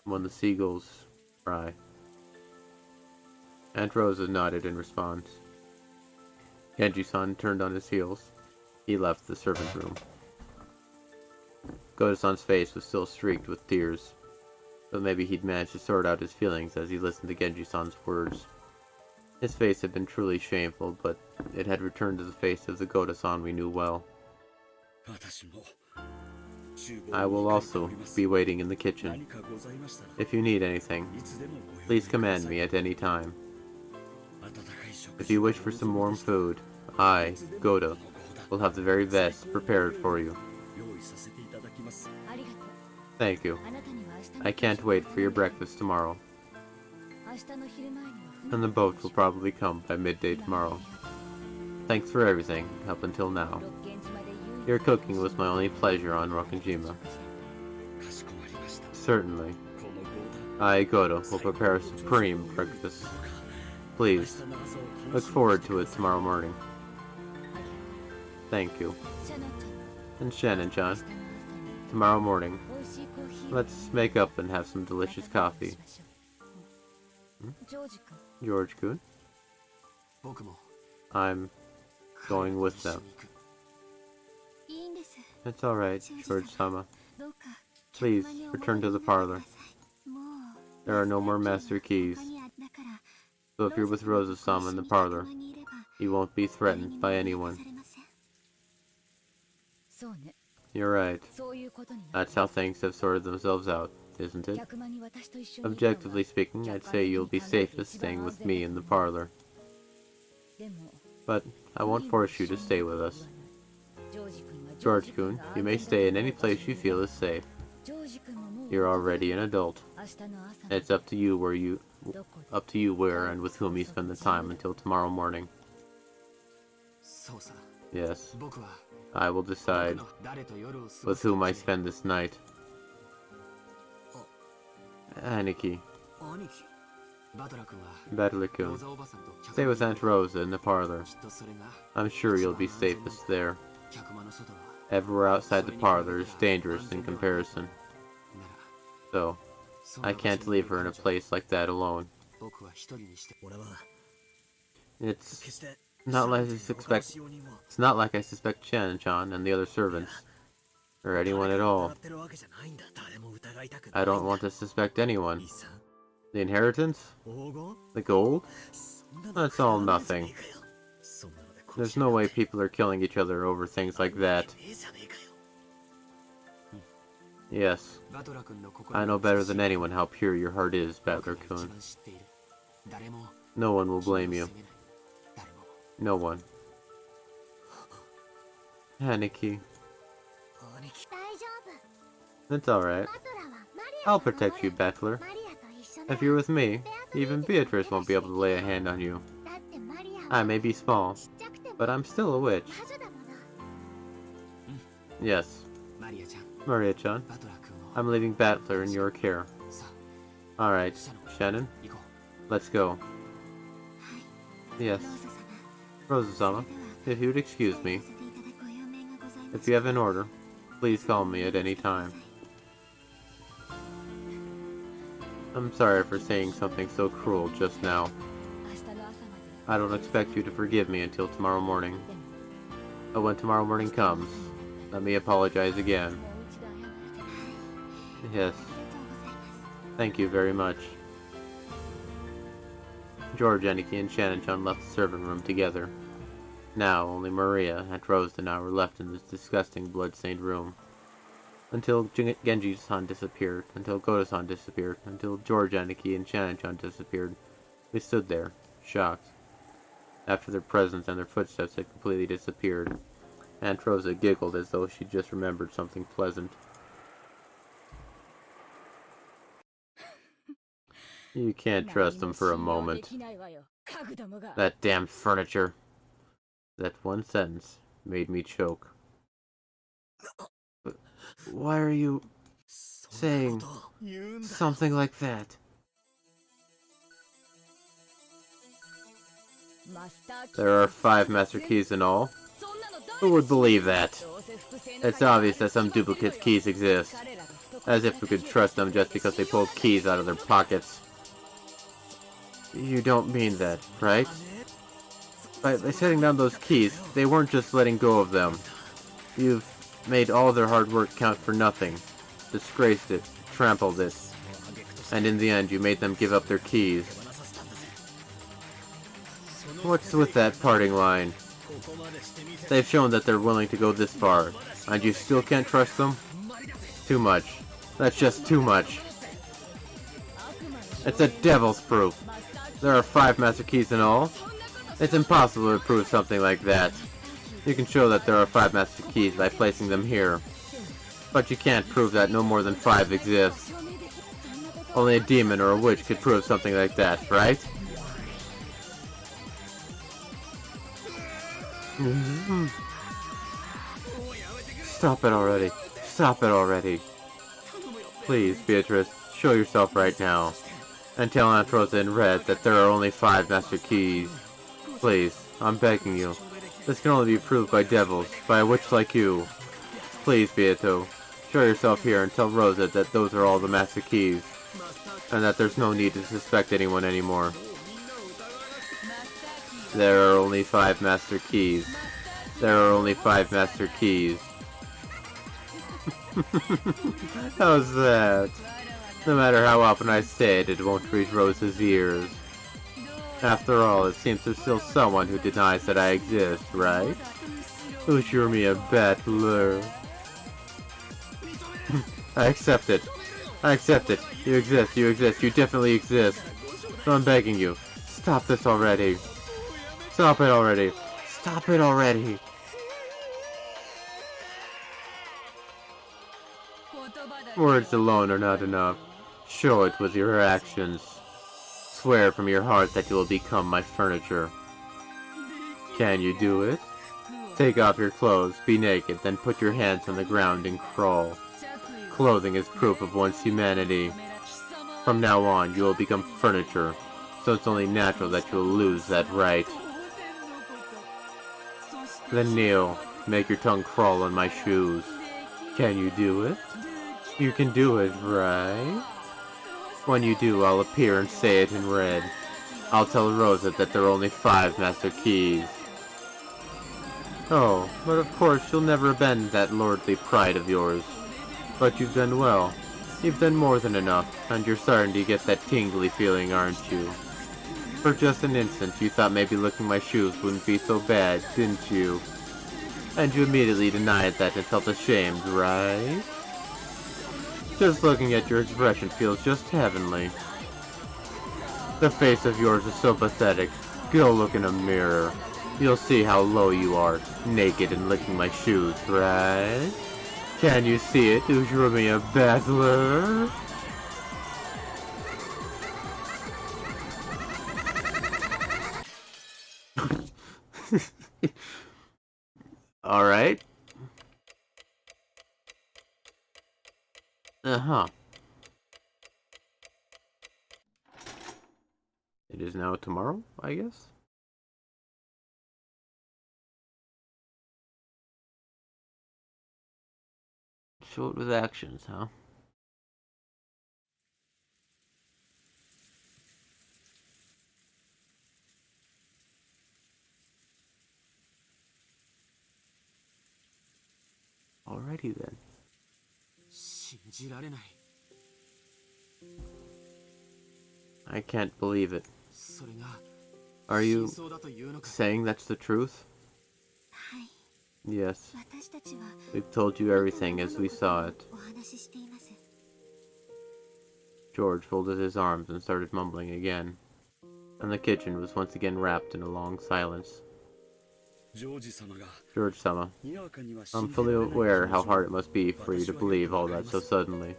When the seagulls cry. Aunt Rosa nodded in response. Genji-san turned on his heels. He left the servant room. Goto-san's face was still streaked with tears, but maybe he'd managed to sort out his feelings as he listened to Genji-san's words. His face had been truly shameful, but it had returned to the face of the Goto-san we knew well. I will also be waiting in the kitchen. If you need anything, please command me at any time. If you wish for some warm food, I, Goto, will have the very best prepared for you. Thank you. I can't wait for your breakfast tomorrow. And the boat will probably come by midday tomorrow. Thanks for everything, up until now. Your cooking was my only pleasure on Rokkenjima. Certainly. I, Goto, will prepare a supreme breakfast. Please, look forward to it tomorrow morning. Thank you. And Shannon-chan, tomorrow morning, let's make up and have some delicious coffee. George-kun? I'm going with them. It's alright, George-sama. Please, return to the parlor. There are no more master keys. So if you're with Rosa-sama in the parlor, you won't be threatened by anyone. You're right. That's how things have sorted themselves out, isn't it? Objectively speaking, I'd say you'll be safest staying with me in the parlor. But I won't force you to stay with us. George-kun, you may stay in any place you feel is safe. You're already an adult. It's up to you where and with whom you spend the time until tomorrow morning. Yes. I will decide with whom I spend this night. Aniki. Butler-kun. Stay with Aunt Rosa in the parlor. I'm sure you'll be safest there. Everywhere outside the parlor is dangerous in comparison. So, I can't leave her in a place like that alone. It's not like I suspect Shannon-chan and the other servants, or anyone at all. I don't want to suspect anyone. The inheritance? The gold? That's all nothing. There's no way people are killing each other over things like that. Yes, I know better than anyone how pure your heart is, Butler-kun. No one will blame you. No one. Aniki. It's alright. I'll protect you, Butler. If you're with me, even Beatrice won't be able to lay a hand on you. I may be small, but I'm still a witch. Yes. Maria-chan. I'm leaving Battler in your care. Alright, Shannon. Let's go. Yes. Rosa-sama, if you would excuse me. If you have an order, please call me at any time. I'm sorry for saying something so cruel just now. I don't expect you to forgive me until tomorrow morning. But when tomorrow morning comes, let me apologize again. Yes. Thank you very much. George, Aniki, and Shannon-chan left the servant room together. Now, only Maria and Rose and I were left in this disgusting blood-stained room. Until Genji-san disappeared, until Goto-san disappeared, until George, Aniki, and Shannon-chan disappeared, we stood there, shocked. After their presence and their footsteps had completely disappeared, Aunt Rosa giggled as though she just remembered something pleasant. You can't trust them for a moment. That damn furniture. That one sentence made me choke. But why are you saying something like that? There are 5 master keys in all. Who would believe that? It's obvious that some duplicate keys exist. As if we could trust them just because they pulled keys out of their pockets. You don't mean that, right? By setting down those keys, they weren't just letting go of them. You've made all their hard work count for nothing. Disgraced it, trampled it. And in the end, you made them give up their keys. What's with that parting line? They've shown that they're willing to go this far, and you still can't trust them? Too much. That's just too much. It's a devil's proof. There are 5 master keys in all. It's impossible to prove something like that. You can show that there are 5 master keys by placing them here. But you can't prove that no more than 5 exist. Only a demon or a witch could prove something like that, right? Stop it already. Stop it already. Please, Beatrice, show yourself right now. And tell Aunt Rosa in red that there are only 5 master keys. Please, I'm begging you. This can only be proved by devils, by a witch like you. Please, Beato, show yourself here and tell Rosa that those are all the master keys. And that there's no need to suspect anyone anymore. There are only 5 master keys. There are only 5 master keys. How's that? No matter how often I say it, it won't reach Rosa's ears. After all, it seems there's still someone who denies that I exist, right? Who's sure me a battler? I accept it. I accept it. You exist, you exist, you definitely exist. So I'm begging you, stop this already. Stop it already. Stop it already. Words alone are not enough. Show it with your actions. Swear from your heart that you will become my furniture. Can you do it? Take off your clothes, be naked, then put your hands on the ground and crawl. Clothing is proof of one's humanity. From now on, you will become furniture, so it's only natural that you will lose that right. Then kneel, make your tongue crawl on my shoes. Can you do it? You can do it, right? When you do, I'll appear and say it in red. I'll tell Rosa that there are only 5 master keys. Oh, but of course you'll never abandon that lordly pride of yours. But you've done well. You've done more than enough, and you're starting to get that tingly feeling, aren't you? For just an instant, you thought maybe licking my shoes wouldn't be so bad, didn't you? And you immediately denied that and felt ashamed, right? Just looking at your expression feels just heavenly. The face of yours is so pathetic. Go look in a mirror. You'll see how low you are, naked and licking my shoes, right? Can you see it, Ujurumiya Battler? Alright. Uh-huh. It is now tomorrow, I guess? Show it with actions, huh? Alrighty then. I can't believe it. Are you saying that's the truth? Yes. We've told you everything as we saw it. George folded his arms and started mumbling again, and the kitchen was once again wrapped in a long silence. George-sama, I'm fully aware how hard it must be for you to believe all that so suddenly.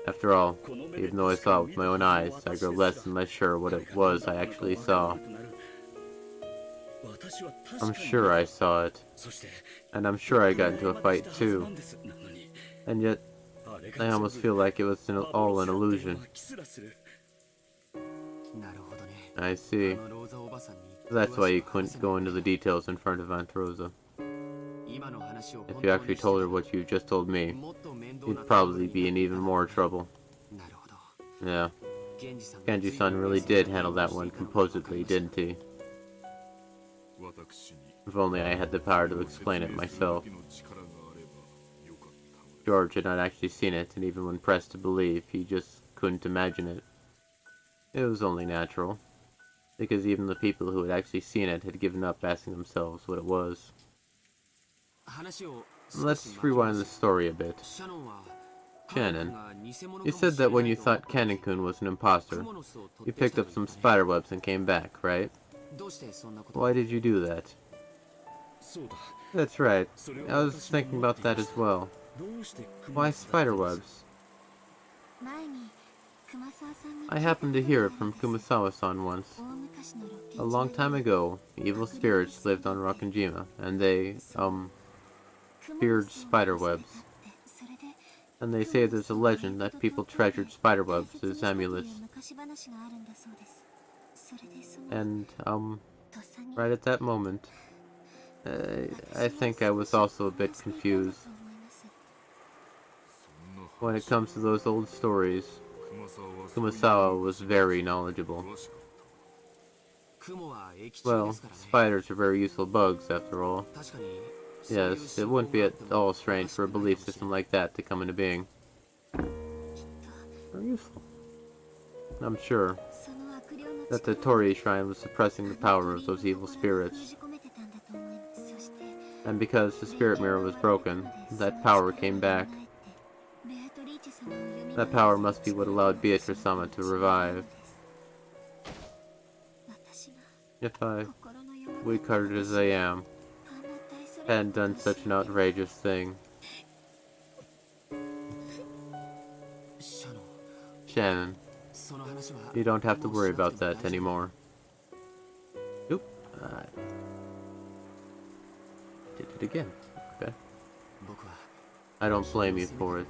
After all, even though I saw it with my own eyes, I grow less and less sure what it was I actually saw. I'm sure I saw it, and I'm sure I got into a fight too, and yet I almost feel like it was all an illusion. I see. That's why you couldn't go into the details in front of Aunt Rosa. If you actually told her what you just told me, you'd probably be in even more trouble. Yeah. Genji-san really did handle that one composedly, didn't he? If only I had the power to explain it myself. George had not actually seen it, and even when pressed to believe, he just couldn't imagine it. It was only natural, because even the people who had actually seen it had given up asking themselves what it was. Let's rewind the story a bit. Shannon, you said that when you thought Kanen-kun was an imposter, you picked up some spiderwebs and came back, right? Why did you do that? That's right. I was thinking about that as well. Why spiderwebs? I happened to hear it from Kumasawa-san once. A long time ago, evil spirits lived on Rokkenjima, and they, feared spiderwebs. And they say there's a legend that people treasured spiderwebs as amulets. And, right at that moment, I think I was also a bit confused. When it comes to those old stories, Kumasawa was very knowledgeable. Well, spiders are very useful bugs, after all. Yes, it wouldn't be at all strange for a belief system like that to come into being. Very useful. I'm sure that the Torii Shrine was suppressing the power of those evil spirits. And because the spirit mirror was broken, that power came back. That power must be what allowed Beatrice-sama to revive. If I, weak-hearted as I am, hadn't done such an outrageous thing. Shannon, you don't have to worry about that anymore. Oop, I did it again. Okay. I don't blame you for it.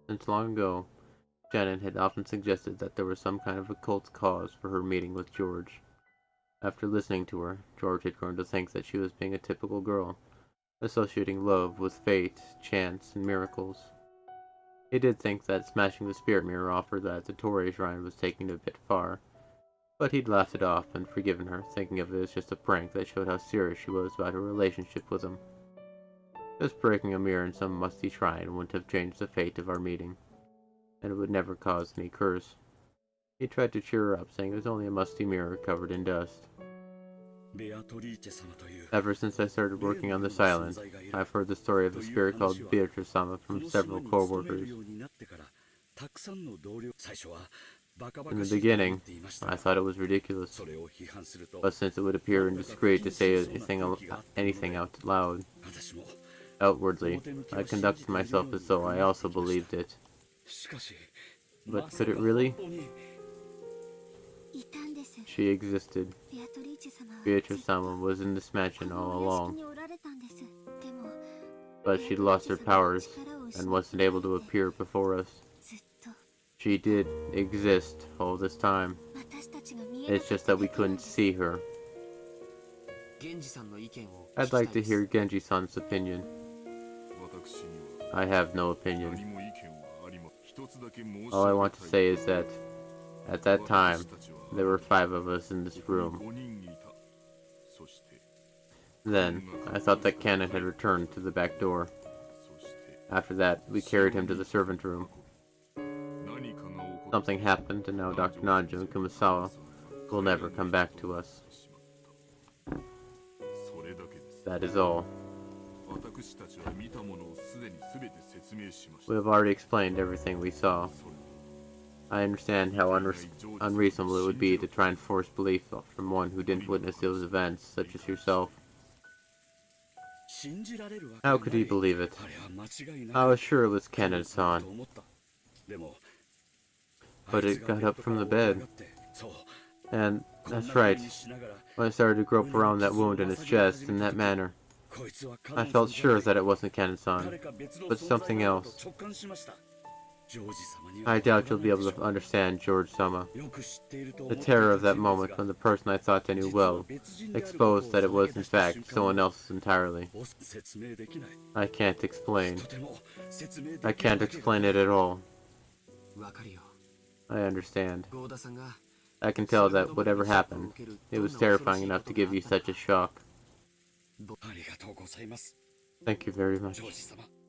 Since long ago, Shannon had often suggested that there was some kind of occult cause for her meeting with George. After listening to her, George had grown to think that she was being a typical girl, associating love with fate, chance, and miracles. He did think that smashing the spirit mirror offer that the Torii Shrine was taking it a bit far, but he'd laughed it off and forgiven her, thinking of it as just a prank that showed how serious she was about her relationship with him. Just breaking a mirror in some musty shrine wouldn't have changed the fate of our meeting, and it would never cause any curse. He tried to cheer her up, saying it was only a musty mirror covered in dust. Ever since I started working on this island, I've heard the story of a spirit called Beatrice-sama from several co-workers. In the beginning, I thought it was ridiculous, but since it would appear indiscreet to say anything out loud, outwardly, I conducted myself as though I also believed it. But could it really? She existed. Beatrice-sama was in this mansion all along. But she'd lost her powers and wasn't able to appear before us. She did exist all this time. It's just that we couldn't see her. I'd like to hear Genji-san's opinion. I have no opinion. All I want to say is that, at that time, there were 5 of us in this room. Then, I thought that Cannon had returned to the back door. After that, we carried him to the servant room. Something happened, and now Dr. Nanjo and Kumasawa will never come back to us. That is all. We have already explained everything we saw. I understand how unreasonable it would be to try and force belief from one who didn't witness those events, such as yourself. How could he believe it? I was sure it was Cannon-san. But it got up from the bed. And, that's right, when I started to grope around that wound in his chest in that manner, I felt sure that it wasn't Cannon-san, but something else. I doubt you'll be able to understand George-sama. The terror of that moment when the person I thought I knew well exposed that it was in fact someone else entirely. I can't explain. I can't explain it at all. I understand. I can tell that whatever happened, it was terrifying enough to give you such a shock. Thank you very much,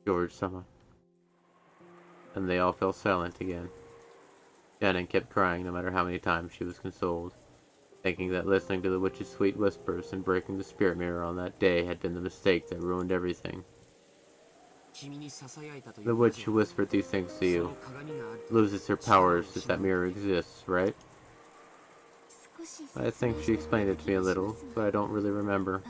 George-sama. And they all fell silent again. Shannon kept crying no matter how many times she was consoled, thinking that listening to the witch's sweet whispers and breaking the spirit mirror on that day had been the mistake that ruined everything. The witch who whispered these things to you loses her powers if that mirror exists, right? I think she explained it to me a little, but I don't really remember.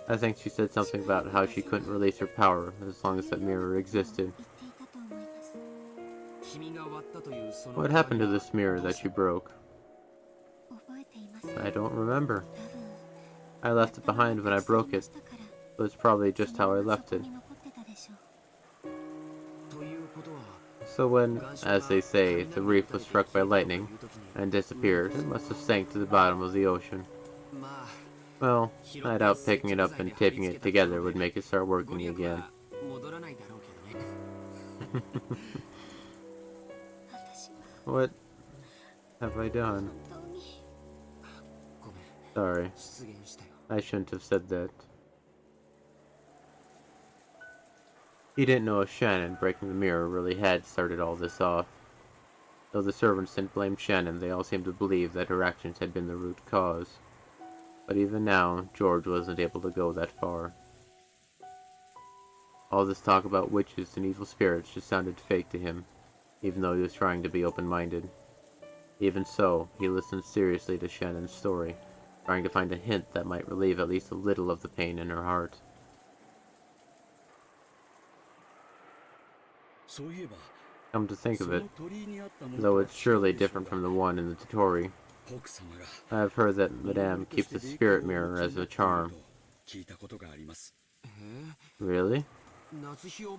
I think she said something about how she couldn't release her power as long as that mirror existed. What happened to this mirror that you broke? I don't remember. I left it behind when I broke it, but it's probably just how I left it. So when, as they say, the reef was struck by lightning and disappeared, it must have sank to the bottom of the ocean. Well, I doubt picking it up and taping it together would make it start working again. What have I done? Sorry. I shouldn't have said that. He didn't know if Shannon breaking the mirror really had started all this off. Though the servants didn't blame Shannon, they all seemed to believe that her actions had been the root cause. But even now, George wasn't able to go that far. All this talk about witches and evil spirits just sounded fake to him, even though he was trying to be open-minded. Even so, he listened seriously to Shannon's story, trying to find a hint that might relieve at least a little of the pain in her heart. Come to think of it, though it's surely different from the one in the Totori, I have heard that Madame keeps the spirit mirror as a charm. Really?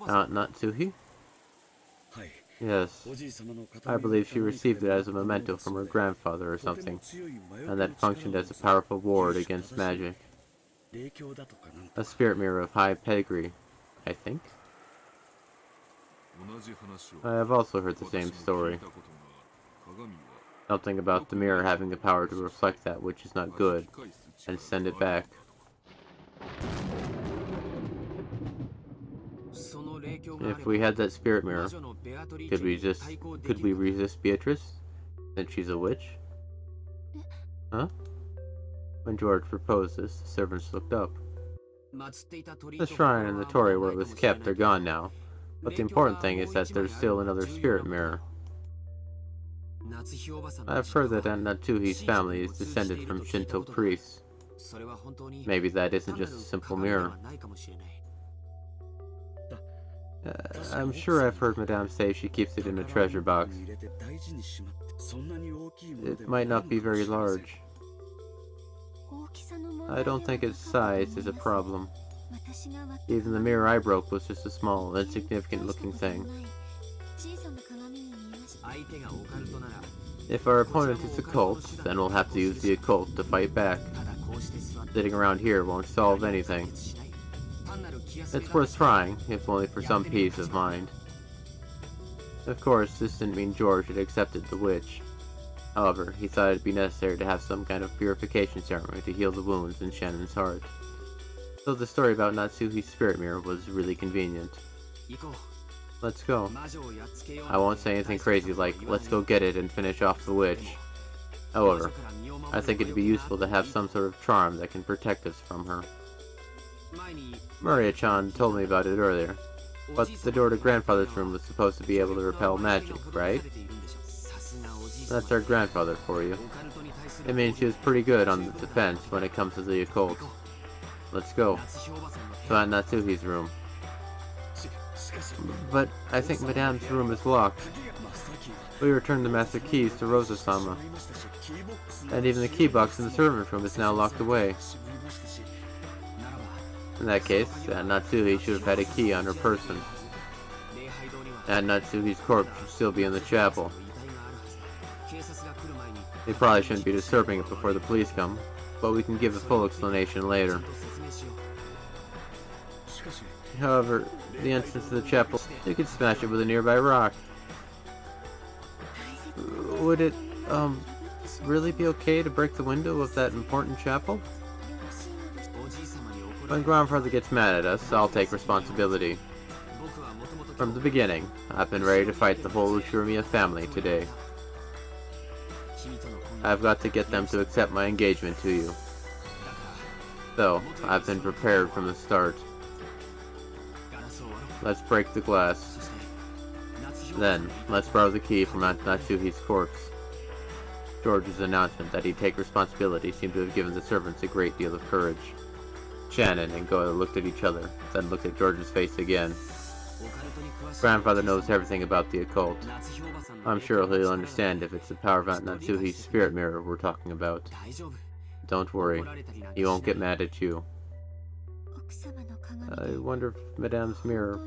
Aunt Natsuhi? Yes. I believe she received it as a memento from her grandfather or something, and that functioned as a powerful ward against magic. A spirit mirror of high pedigree, I think. I have also heard the same story. Something about the mirror having the power to reflect that which is not good, and send it back. If we had that spirit mirror, could we resist Beatrice, since she's a witch? Huh? When George proposed this, the servants looked up. The shrine and the torii where it was kept are gone now, but the important thing is that there's still another spirit mirror. I've heard that Aunt Natsuhi's family is descended from Shinto priests. Maybe that isn't just a simple mirror. I'm sure I've heard Madame say she keeps it in a treasure box. It might not be very large. I don't think its size is a problem. Even the mirror I broke was just a small, insignificant-looking thing. If our opponent is occult, then we'll have to use the occult to fight back. Sitting around here won't solve anything. It's worth trying, if only for some peace of mind. Of course, this didn't mean George had accepted the witch. However, he thought it'd be necessary to have some kind of purification ceremony to heal the wounds in Shannon's heart. So the story about Natsuhi's spirit mirror was really convenient. Let's go. I won't say anything crazy like, let's go get it and finish off the witch. However, I think it'd be useful to have some sort of charm that can protect us from her. Maria-chan told me about it earlier, but the door to Grandfather's room was supposed to be able to repel magic, right? That's our grandfather for you. I mean, she was pretty good on the defense when it comes to the occult. Let's go. To Aunt Natsuhi's room. But I think Madame's room is locked. We returned the master keys to Rosa-sama. And even the key box in the servant room is now locked away. In that case, Aunt Natsuhi should have had a key on her person. Aunt Natsuhi's corpse should still be in the chapel. We probably shouldn't be disturbing it before the police come, but we can give a full explanation later. However, the entrance to the chapel, you could smash it with a nearby rock. Would it, really be okay to break the window of that important chapel? When Grandfather gets mad at us, I'll take responsibility. From the beginning, I've been ready to fight the whole Ushurimiya family today. I've got to get them to accept my engagement to you. So, I've been prepared from the start. Let's break the glass. Then, let's borrow the key from Aunt Natsuhi's corpse. George's announcement that he'd take responsibility seemed to have given the servants a great deal of courage. Shannon and Goya looked at each other, then looked at George's face again. Grandfather knows everything about the occult. I'm sure he'll understand if it's the power of Aunt Natsuhi's spirit mirror we're talking about. Don't worry, he won't get mad at you. I wonder if Madame's mirror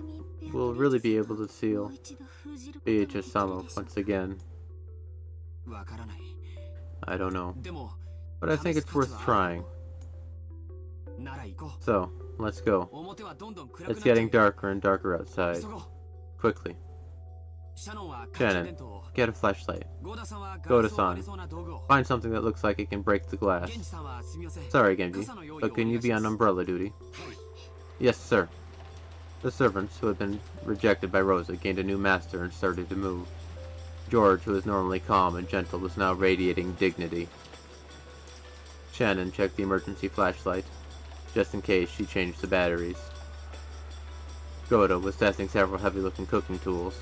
will really be able to seal BHS-sama once again. I don't know, but I think it's worth trying. So, let's go. It's getting darker and darker outside. Quickly. Shannon, get a flashlight. Goda-san, find something that looks like it can break the glass. Sorry, Genji, but can you be on umbrella duty? Yes, sir. The servants, who had been rejected by Rosa, gained a new master and started to move. George, who was normally calm and gentle, was now radiating dignity. Shannon checked the emergency flashlight, just in case she changed the batteries. Goda was testing several heavy-looking cooking tools.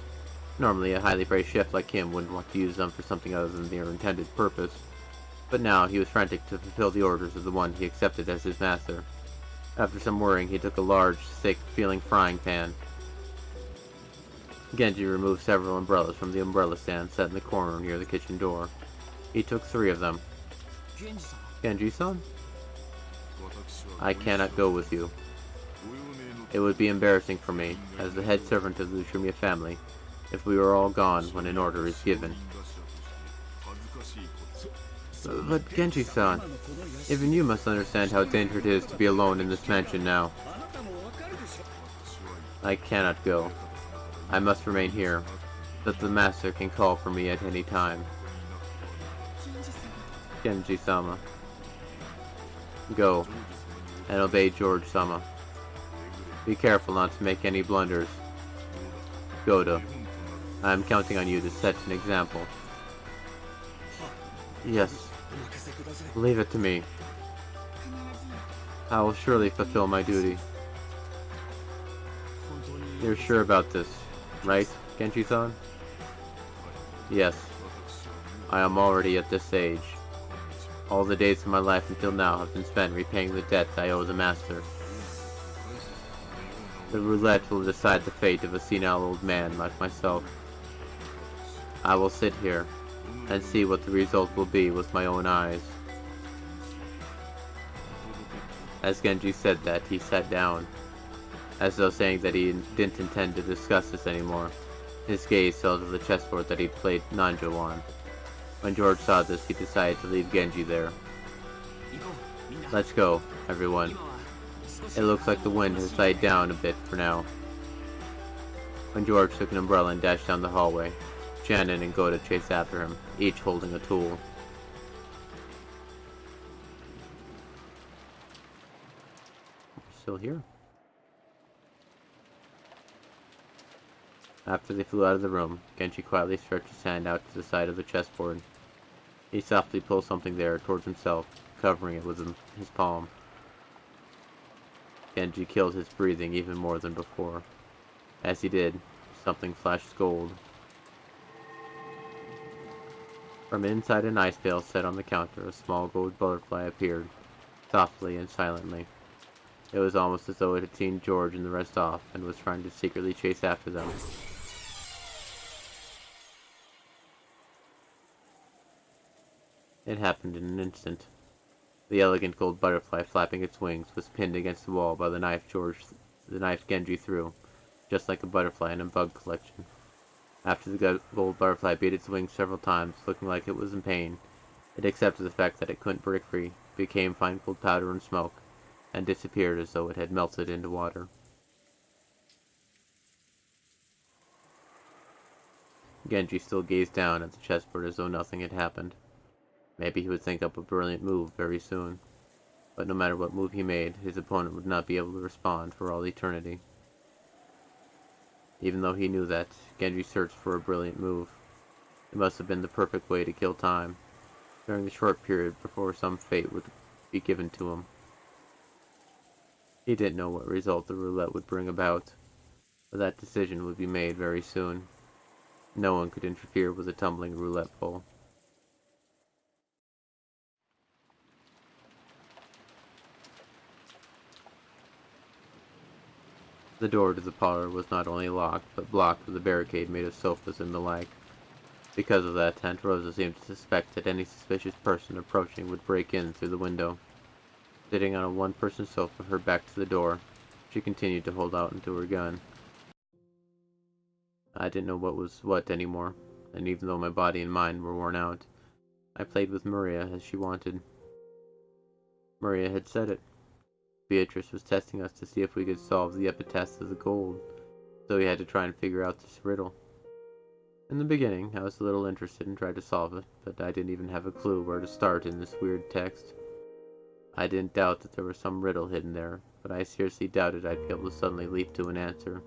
Normally, a highly praised chef like him wouldn't want to use them for something other than their intended purpose, but now he was frantic to fulfill the orders of the one he accepted as his master. After some worrying, he took a large, thick-feeling frying pan. Genji removed several umbrellas from the umbrella stand set in the corner near the kitchen door. He took 3 of them. Genji-san? I cannot go with you. It would be embarrassing for me, as the head servant of the Ushurimiya family, if we were all gone when an order is given. But Genji-san, even you must understand how dangerous it is to be alone in this mansion now. I cannot go. I must remain here, that the master can call for me at any time. Genji-sama. Go, and obey George-sama. Be careful not to make any blunders. Goda, I am counting on you to set an example. Yes, leave it to me. I will surely fulfill my duty. You're sure about this, right, Genji-san? Yes, I am already at this age. All the days of my life until now have been spent repaying the debt I owe the master. The roulette will decide the fate of a senile old man like myself. I will sit here and see what the result will be with my own eyes. As Genji said that, he sat down, as though saying that he didn't intend to discuss this anymore. His gaze fell to the chessboard that he'd played Nanjo on. When George saw this, he decided to leave Genji there. Let's go, everyone. It looks like the wind has died down a bit for now. When George took an umbrella and dashed down the hallway, Shannon and Goda chased after him, each holding a tool. We're still here. After they flew out of the room, Genji quietly stretched his hand out to the side of the chessboard. He softly pulled something there towards himself, covering it with his palm. Genji killed his breathing even more than before. As he did, something flashed gold. From inside an ice pail set on the counter, a small gold butterfly appeared, softly and silently. It was almost as though it had seen George and the rest off, and was trying to secretly chase after them. It happened in an instant. The elegant gold butterfly flapping its wings was pinned against the wall by the knife Genji threw, just like a butterfly in a bug collection. After the gold butterfly beat its wings several times, looking like it was in pain, it accepted the fact that it couldn't break free, became fine gold powder and smoke, and disappeared as though it had melted into water. Genji still gazed down at the chessboard as though nothing had happened. Maybe he would think up a brilliant move very soon. But no matter what move he made, his opponent would not be able to respond for all eternity. Even though he knew that, Genji searched for a brilliant move. It must have been the perfect way to kill time, during the short period before some fate would be given to him. He didn't know what result the roulette would bring about, but that decision would be made very soon. No one could interfere with a tumbling roulette bowl. The door to the parlor was not only locked, but blocked with a barricade made of sofas and the like. Because of that, Aunt Rosa seemed to suspect that any suspicious person approaching would break in through the window. Sitting on a one-person sofa, her back to the door, she continued to hold out into her gun. I didn't know what was what anymore, and even though my body and mind were worn out, I played with Maria as she wanted. Maria had said it. Beatrice was testing us to see if we could solve the epitaph of the gold, so we had to try and figure out this riddle. In the beginning, I was a little interested and tried to solve it, but I didn't even have a clue where to start in this weird text. I didn't doubt that there was some riddle hidden there, but I seriously doubted I'd be able to suddenly leap to an answer.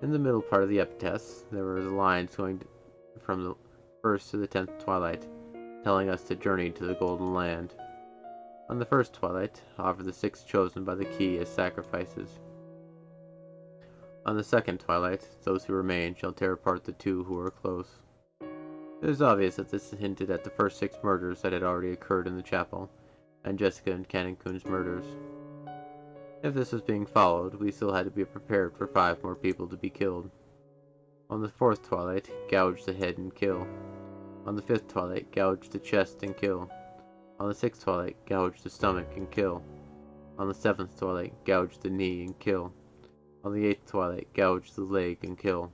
In the middle part of the epitaph, there were lines going from the 1st to the 10th twilight, telling us to journey to the Golden Land. On the first twilight, offer the 6 chosen by the key as sacrifices. On the second twilight, those who remain shall tear apart the 2 who are close. It was obvious that this hinted at the first 6 murders that had already occurred in the chapel, and Jessica and Kanenkun's murders. If this was being followed, we still had to be prepared for 5 more people to be killed. On the 4th twilight, gouge the head and kill. On the 5th twilight, gouge the chest and kill. On the 6th twilight, gouge the stomach and kill. On the 7th twilight, gouge the knee and kill. On the 8th twilight, gouge the leg and kill.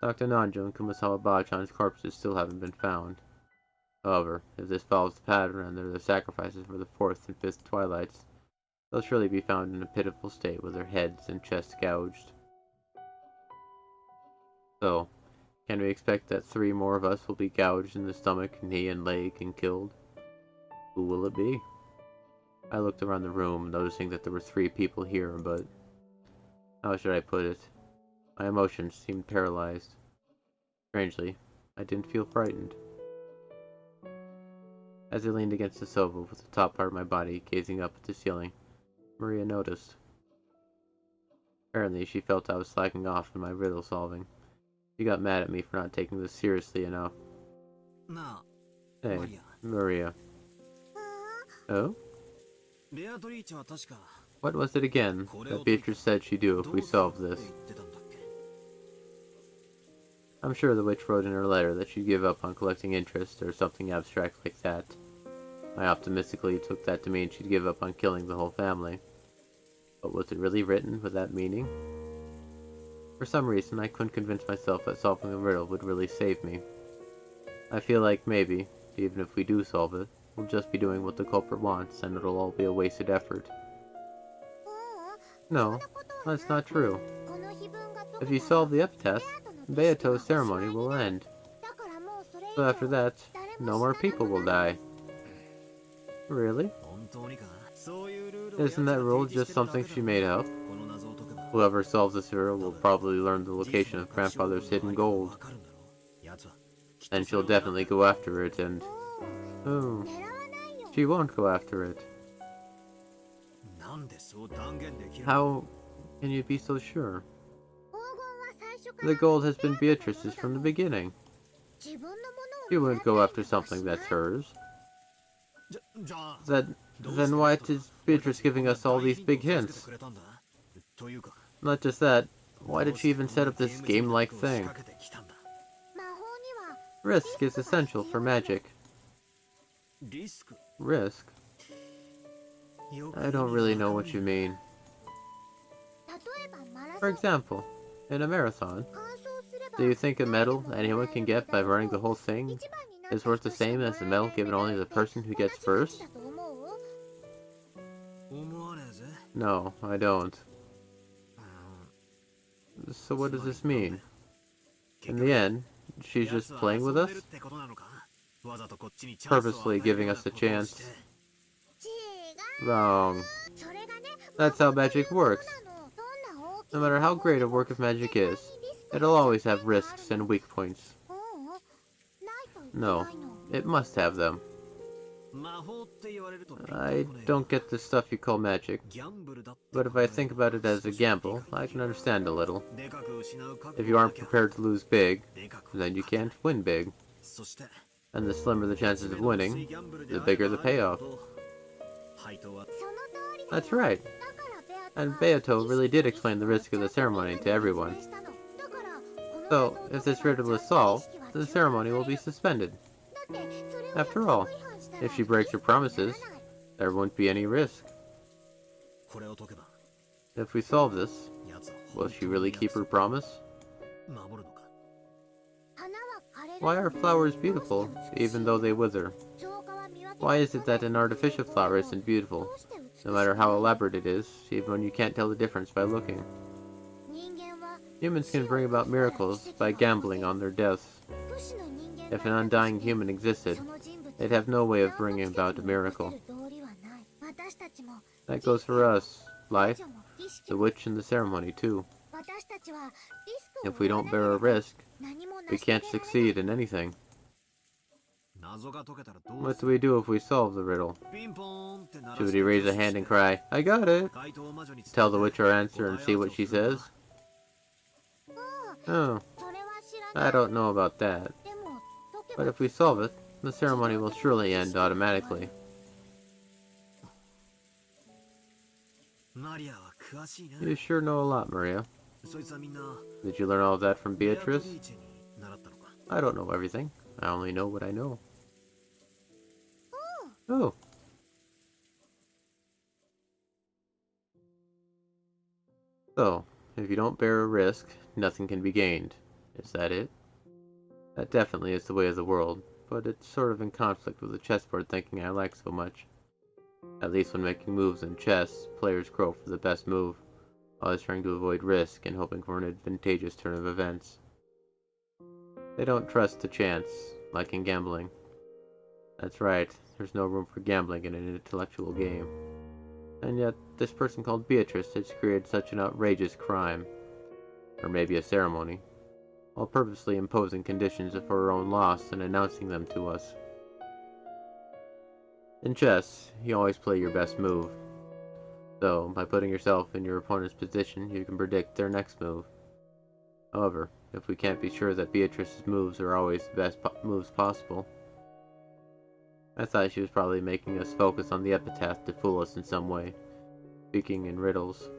Dr. Nanjo and Kumasawa Bachan's corpses still haven't been found. However, if this follows the pattern and they're the sacrifices for the 4th and 5th twilights, they'll surely be found in a pitiful state with their heads and chests gouged. So, can we expect that 3 more of us will be gouged in the stomach, knee, and leg and killed? Who will it be? I looked around the room, noticing that there were 3 people here, but how should I put it? My emotions seemed paralyzed. Strangely, I didn't feel frightened. As I leaned against the sofa with the top part of my body gazing up at the ceiling, Maria noticed. Apparently, she felt I was slacking off in my riddle solving. She got mad at me for not taking this seriously enough. Hey, Maria. Oh? What was it again that Beatrice said she'd do if we solved this? I'm sure the witch wrote in her letter that she'd give up on collecting interest or something abstract like that. I optimistically took that to mean she'd give up on killing the whole family. But was it really written with that meaning? For some reason, I couldn't convince myself that solving the riddle would really save me. I feel like maybe, even if we do solve it, we'll just be doing what the culprit wants and it'll all be a wasted effort. No, that's not true. If you solve the epitaph, Beato's ceremony will end. So after that, no more people will die. Really? Isn't that rule just something she made up? Whoever solves this riddle will probably learn the location of Grandfather's hidden gold. And she'll definitely go after it and... Oh, she won't go after it. How can you be so sure? The gold has been Beatrice's from the beginning. She wouldn't go after something that's hers. Then why is Beatrice giving us all these big hints? Not just that, why did she even set up this game-like thing? Risk is essential for magic. Risk? I don't really know what you mean. For example, in a marathon, do you think a medal anyone can get by running the whole thing is worth the same as the medal given only to the person who gets first? No, I don't. So what does this mean? In the end, she's just playing with us? Purposely giving us a chance? Wrong. That's how magic works. No matter how great a work of magic is, it'll always have risks and weak points. No, it must have them. I don't get the stuff you call magic, but if I think about it as a gamble, I can understand a little. If you aren't prepared to lose big, then you can't win big. And the slimmer the chances of winning, the bigger the payoff. That's right. And Beato really did explain the risk of the ceremony to everyone. So, if this riddle is solved, the ceremony will be suspended. After all, if she breaks her promises, there won't be any risk. If we solve this, will she really keep her promise? Why are flowers beautiful, even though they wither? Why is it that an artificial flower isn't beautiful, no matter how elaborate it is, even when you can't tell the difference by looking? Humans can bring about miracles by gambling on their deaths. If an undying human existed, they'd have no way of bringing about a miracle. That goes for us, life, the witch, and the ceremony too. If we don't bear a risk, we can't succeed in anything. What do we do if we solve the riddle? Should we raise a hand and cry, "I got it"? Tell the witch our answer and see what she says? Oh, I don't know about that. But if we solve it, the ceremony will surely end automatically. You sure know a lot, Maria. Did you learn all of that from Beatrice? I don't know everything. I only know what I know. Oh. So, if you don't bear a risk, nothing can be gained. Is that it? That definitely is the way of the world, but it's sort of in conflict with the chessboard thinking I like so much. At least when making moves in chess, players grow for the best move, always trying to avoid risk and hoping for an advantageous turn of events. They don't trust to chance, like in gambling. That's right, there's no room for gambling in an intellectual game. And yet, this person called Beatrice has created such an outrageous crime. Or maybe a ceremony, while purposely imposing conditions for her own loss and announcing them to us. In chess, you always play your best move. So, by putting yourself in your opponent's position, you can predict their next move. However, if we can't be sure that Beatrice's moves are always the best moves possible, I thought she was probably making us focus on the epitaph to fool us in some way, speaking in riddles.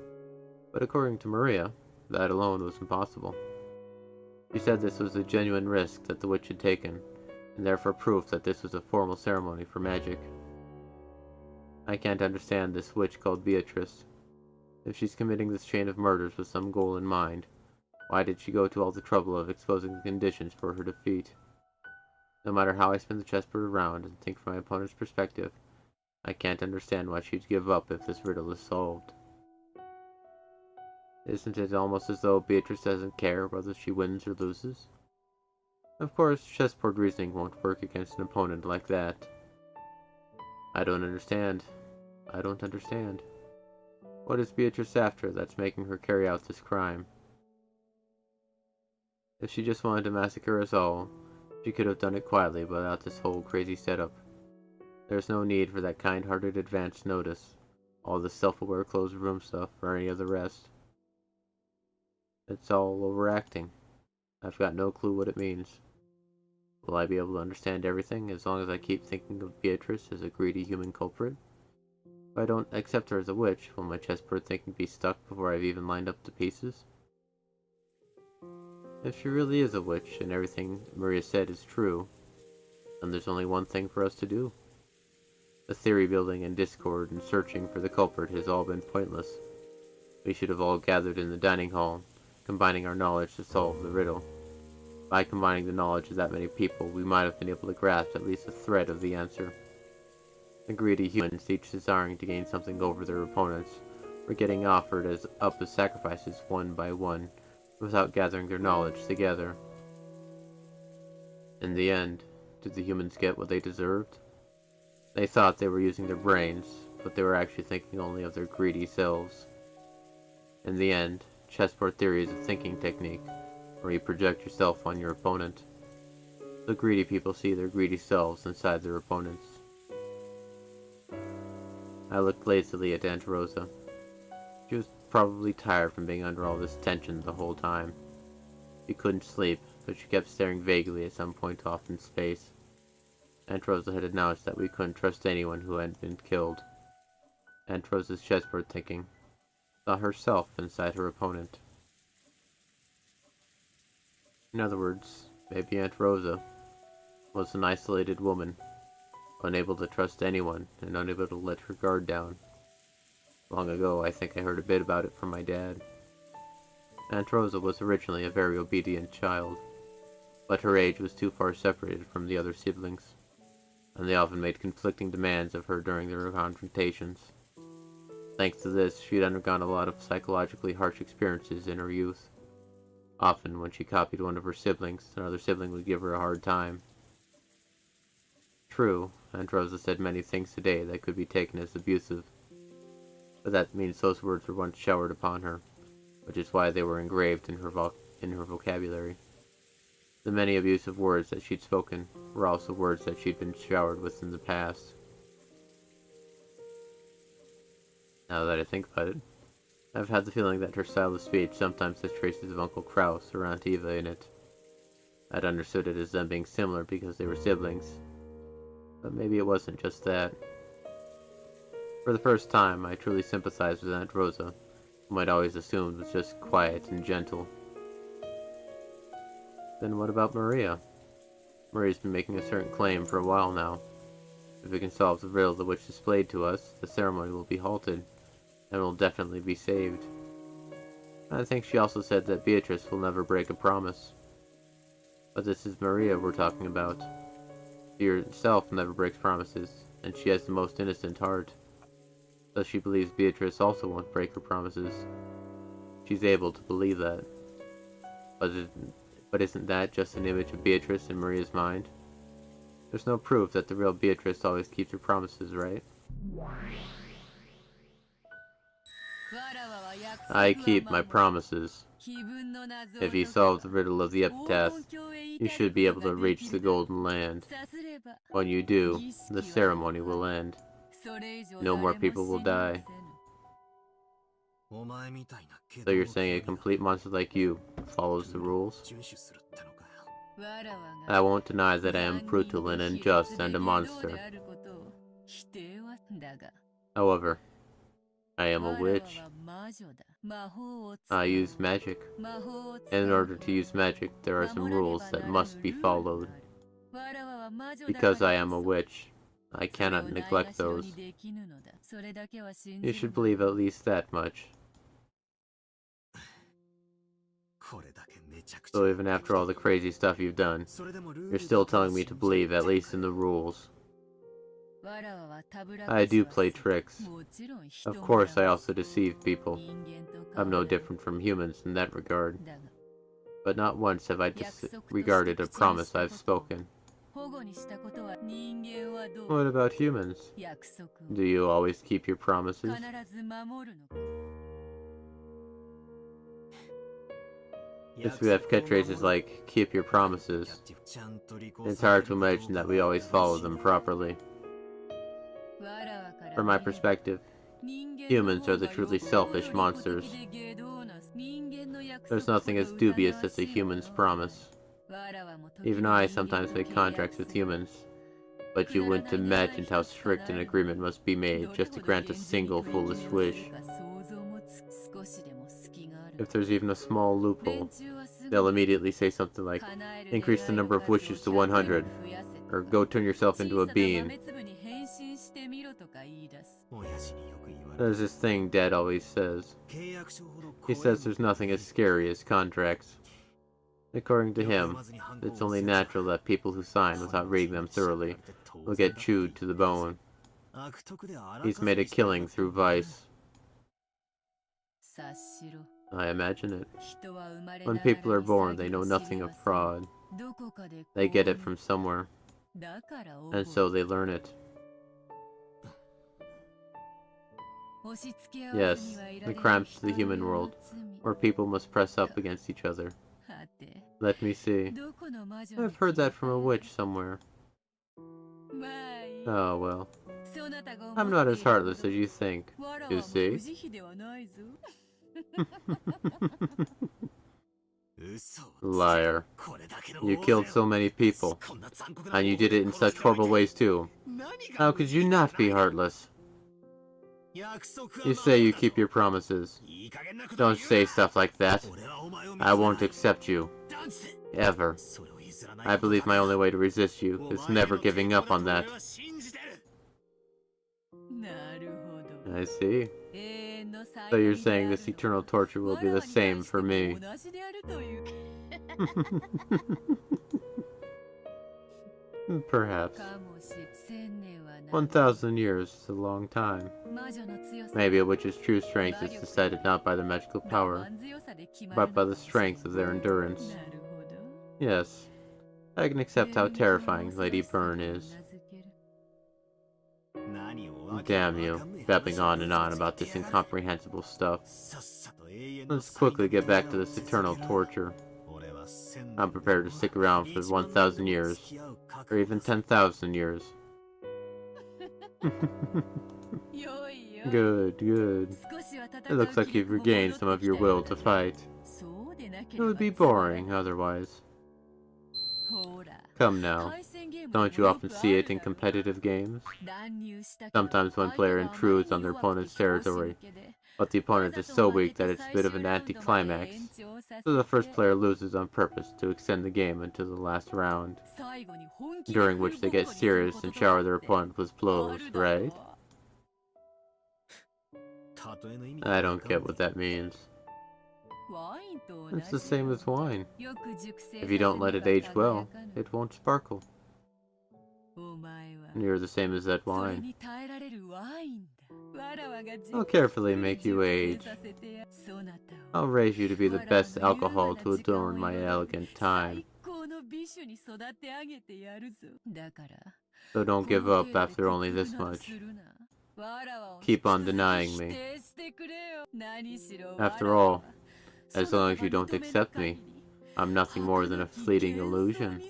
But according to Maria, that alone was impossible. She said this was a genuine risk that the witch had taken, and therefore proof that this was a formal ceremony for magic. I can't understand this witch called Beatrice. If she's committing this chain of murders with some goal in mind, why did she go to all the trouble of exposing the conditions for her defeat? No matter how I spin the chessboard around and think from my opponent's perspective, I can't understand why she'd give up if this riddle is solved. Isn't it almost as though Beatrice doesn't care whether she wins or loses? Of course, chessboard reasoning won't work against an opponent like that. I don't understand. I don't understand. What is Beatrice after that's making her carry out this crime? If she just wanted to massacre us all, she could have done it quietly without this whole crazy setup. There's no need for that kind-hearted advance notice, all the self-aware closed room stuff, or any of the rest. It's all overacting. I've got no clue what it means. Will I be able to understand everything as long as I keep thinking of Beatrice as a greedy human culprit? If I don't accept her as a witch, will my chessboard thinking be stuck before I've even lined up the pieces? If she really is a witch, and everything Maria said is true, then there's only one thing for us to do. The theory building and discord and searching for the culprit has all been pointless. We should have all gathered in the dining hall, combining our knowledge to solve the riddle. By combining the knowledge of that many people, we might have been able to grasp at least a thread of the answer. The greedy humans, each desiring to gain something over their opponents, were getting offered up as sacrifices one by one, without gathering their knowledge together. In the end, did the humans get what they deserved? They thought they were using their brains, but they were actually thinking only of their greedy selves. In the end, chessboard theory is a thinking technique, where you project yourself on your opponent. The greedy people see their greedy selves inside their opponents. I looked lazily at Aunt Rosa. She was probably tired from being under all this tension the whole time. She couldn't sleep, but she kept staring vaguely at some point off in space. Aunt Rosa had announced that we couldn't trust anyone who hadn't been killed. Aunt Rosa's chessboard thinking saw herself inside her opponent. In other words, maybe Aunt Rosa was an isolated woman, unable to trust anyone and unable to let her guard down. Long ago, I think I heard a bit about it from my dad. Aunt Rosa was originally a very obedient child, but her age was too far separated from the other siblings, and they often made conflicting demands of her during their confrontations. Thanks to this, she'd undergone a lot of psychologically harsh experiences in her youth. Often, when she copied one of her siblings, another sibling would give her a hard time. True, Aunt Rosa said many things today that could be taken as abusive, but that means those words were once showered upon her, which is why they were engraved in her vocabulary. The many abusive words that she'd spoken were also words that she'd been showered with in the past. Now that I think about it, I've had the feeling that her style of speech sometimes has traces of Uncle Kraus or Aunt Eva in it. I'd understood it as them being similar because they were siblings, but maybe it wasn't just that. For the first time, I truly sympathized with Aunt Rosa, whom I'd always assumed was just quiet and gentle. Then what about Maria? Maria's been making a certain claim for a while now. If we can solve the riddle the witch displayed to us, the ceremony will be halted, and will definitely be saved. I think she also said that Beatrice will never break a promise. But this is Maria we're talking about. She herself never breaks promises, and she has the most innocent heart. Thus she believes Beatrice also won't break her promises. She's able to believe that. But isn't that just an image of Beatrice in Maria's mind? There's no proof that the real Beatrice always keeps her promises, right? I keep my promises. If you solve the riddle of the epitaph, you should be able to reach the Golden Land. When you do, the ceremony will end. No more people will die. So you're saying a complete monster like you follows the rules? I won't deny that I am brutal and unjust and a monster. However, I am a witch. I use magic. And in order to use magic, there are some rules that must be followed. Because I am a witch, I cannot neglect those. You should believe at least that much. So even after all the crazy stuff you've done, you're still telling me to believe at least in the rules. I do play tricks. Of course, I also deceive people. I'm no different from humans in that regard. But not once have I disregarded a promise I've spoken. What about humans? Do you always keep your promises? Since we have catchphrases like, keep your promises, it's hard to imagine that we always follow them properly. From my perspective, humans are the truly selfish monsters. There's nothing as dubious as a human's promise. Even I sometimes make contracts with humans, but you wouldn't imagine how strict an agreement must be made just to grant a single foolish wish. If there's even a small loophole, they'll immediately say something like, increase the number of wishes to 100, or go turn yourself into a bean. There's this thing Dad always says. He says there's nothing as scary as contracts. According to him, it's only natural that people who sign without reading them thoroughly will get chewed to the bone. He's made a killing through vice. I imagine it. When people are born, they know nothing of fraud. They get it from somewhere, and so they learn it. Yes, the crimes of the human world, where people must press up against each other. Let me see. I've heard that from a witch somewhere. Oh well. I'm not as heartless as you think, you see? Liar. You killed so many people, and you did it in such horrible ways too. How could you not be heartless? You say you keep your promises. Don't say stuff like that. I won't accept you. Ever. I believe my only way to resist you is never giving up on that. I see. So you're saying this eternal torture will be the same for me. Perhaps. 1,000 years is a long time. Maybe a witch's true strength is decided not by their magical power, but by the strength of their endurance. Yes, I can accept how terrifying Lady Byrne is. Damn you, babbling on and on about this incomprehensible stuff. Let's quickly get back to this eternal torture. I'm prepared to stick around for 1,000 years, or even 10,000 years. Good, good. It looks like you've regained some of your will to fight. It would be boring otherwise. Come now. Don't you often see it in competitive games? Sometimes one player intrudes on their opponent's territory, but the opponent is so weak that it's a bit of an anticlimax, so the first player loses on purpose to extend the game until the last round, during which they get serious and shower their opponent with blows, right? I don't get what that means. It's the same as wine. If you don't let it age well, it won't sparkle. You're the same as that wine. I'll carefully make you age. I'll raise you to be the best alcohol to adorn my elegant time. So don't give up after only this much. Keep on denying me. After all, as long as you don't accept me, I'm nothing more than a fleeting illusion.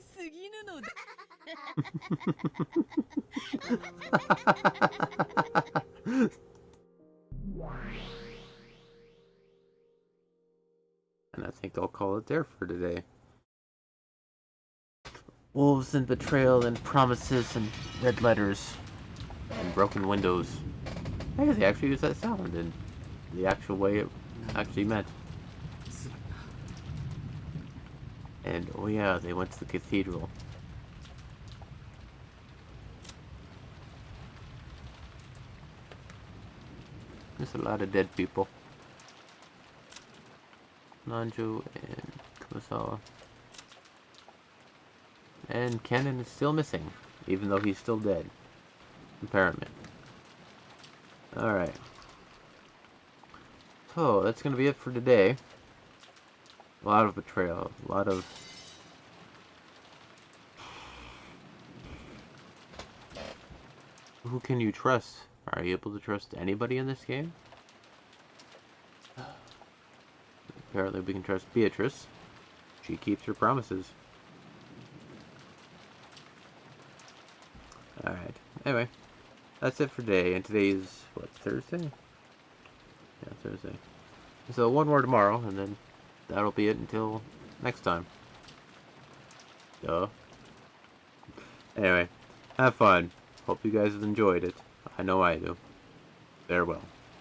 And I think I'll call it there for today. Wolves and betrayal and promises and red letters and broken windows. Hey, they actually use that sound in the actual way it actually meant. And oh yeah, they went to the cathedral. There's a lot of dead people. Nanjo and Kumasawa. And Kennen is still missing, even though he's still dead. Apparently. Alright. So, that's gonna be it for today. A lot of betrayal, a lot of... Who can you trust? Are you able to trust anybody in this game? Apparently we can trust Beatrice. She keeps her promises. Alright. Anyway. That's it for today. And today is, what, Thursday? Yeah, Thursday. So one more tomorrow, and then that'll be it until next time. Duh. Anyway. Have fun. Hope you guys have enjoyed it. I know I do. Farewell.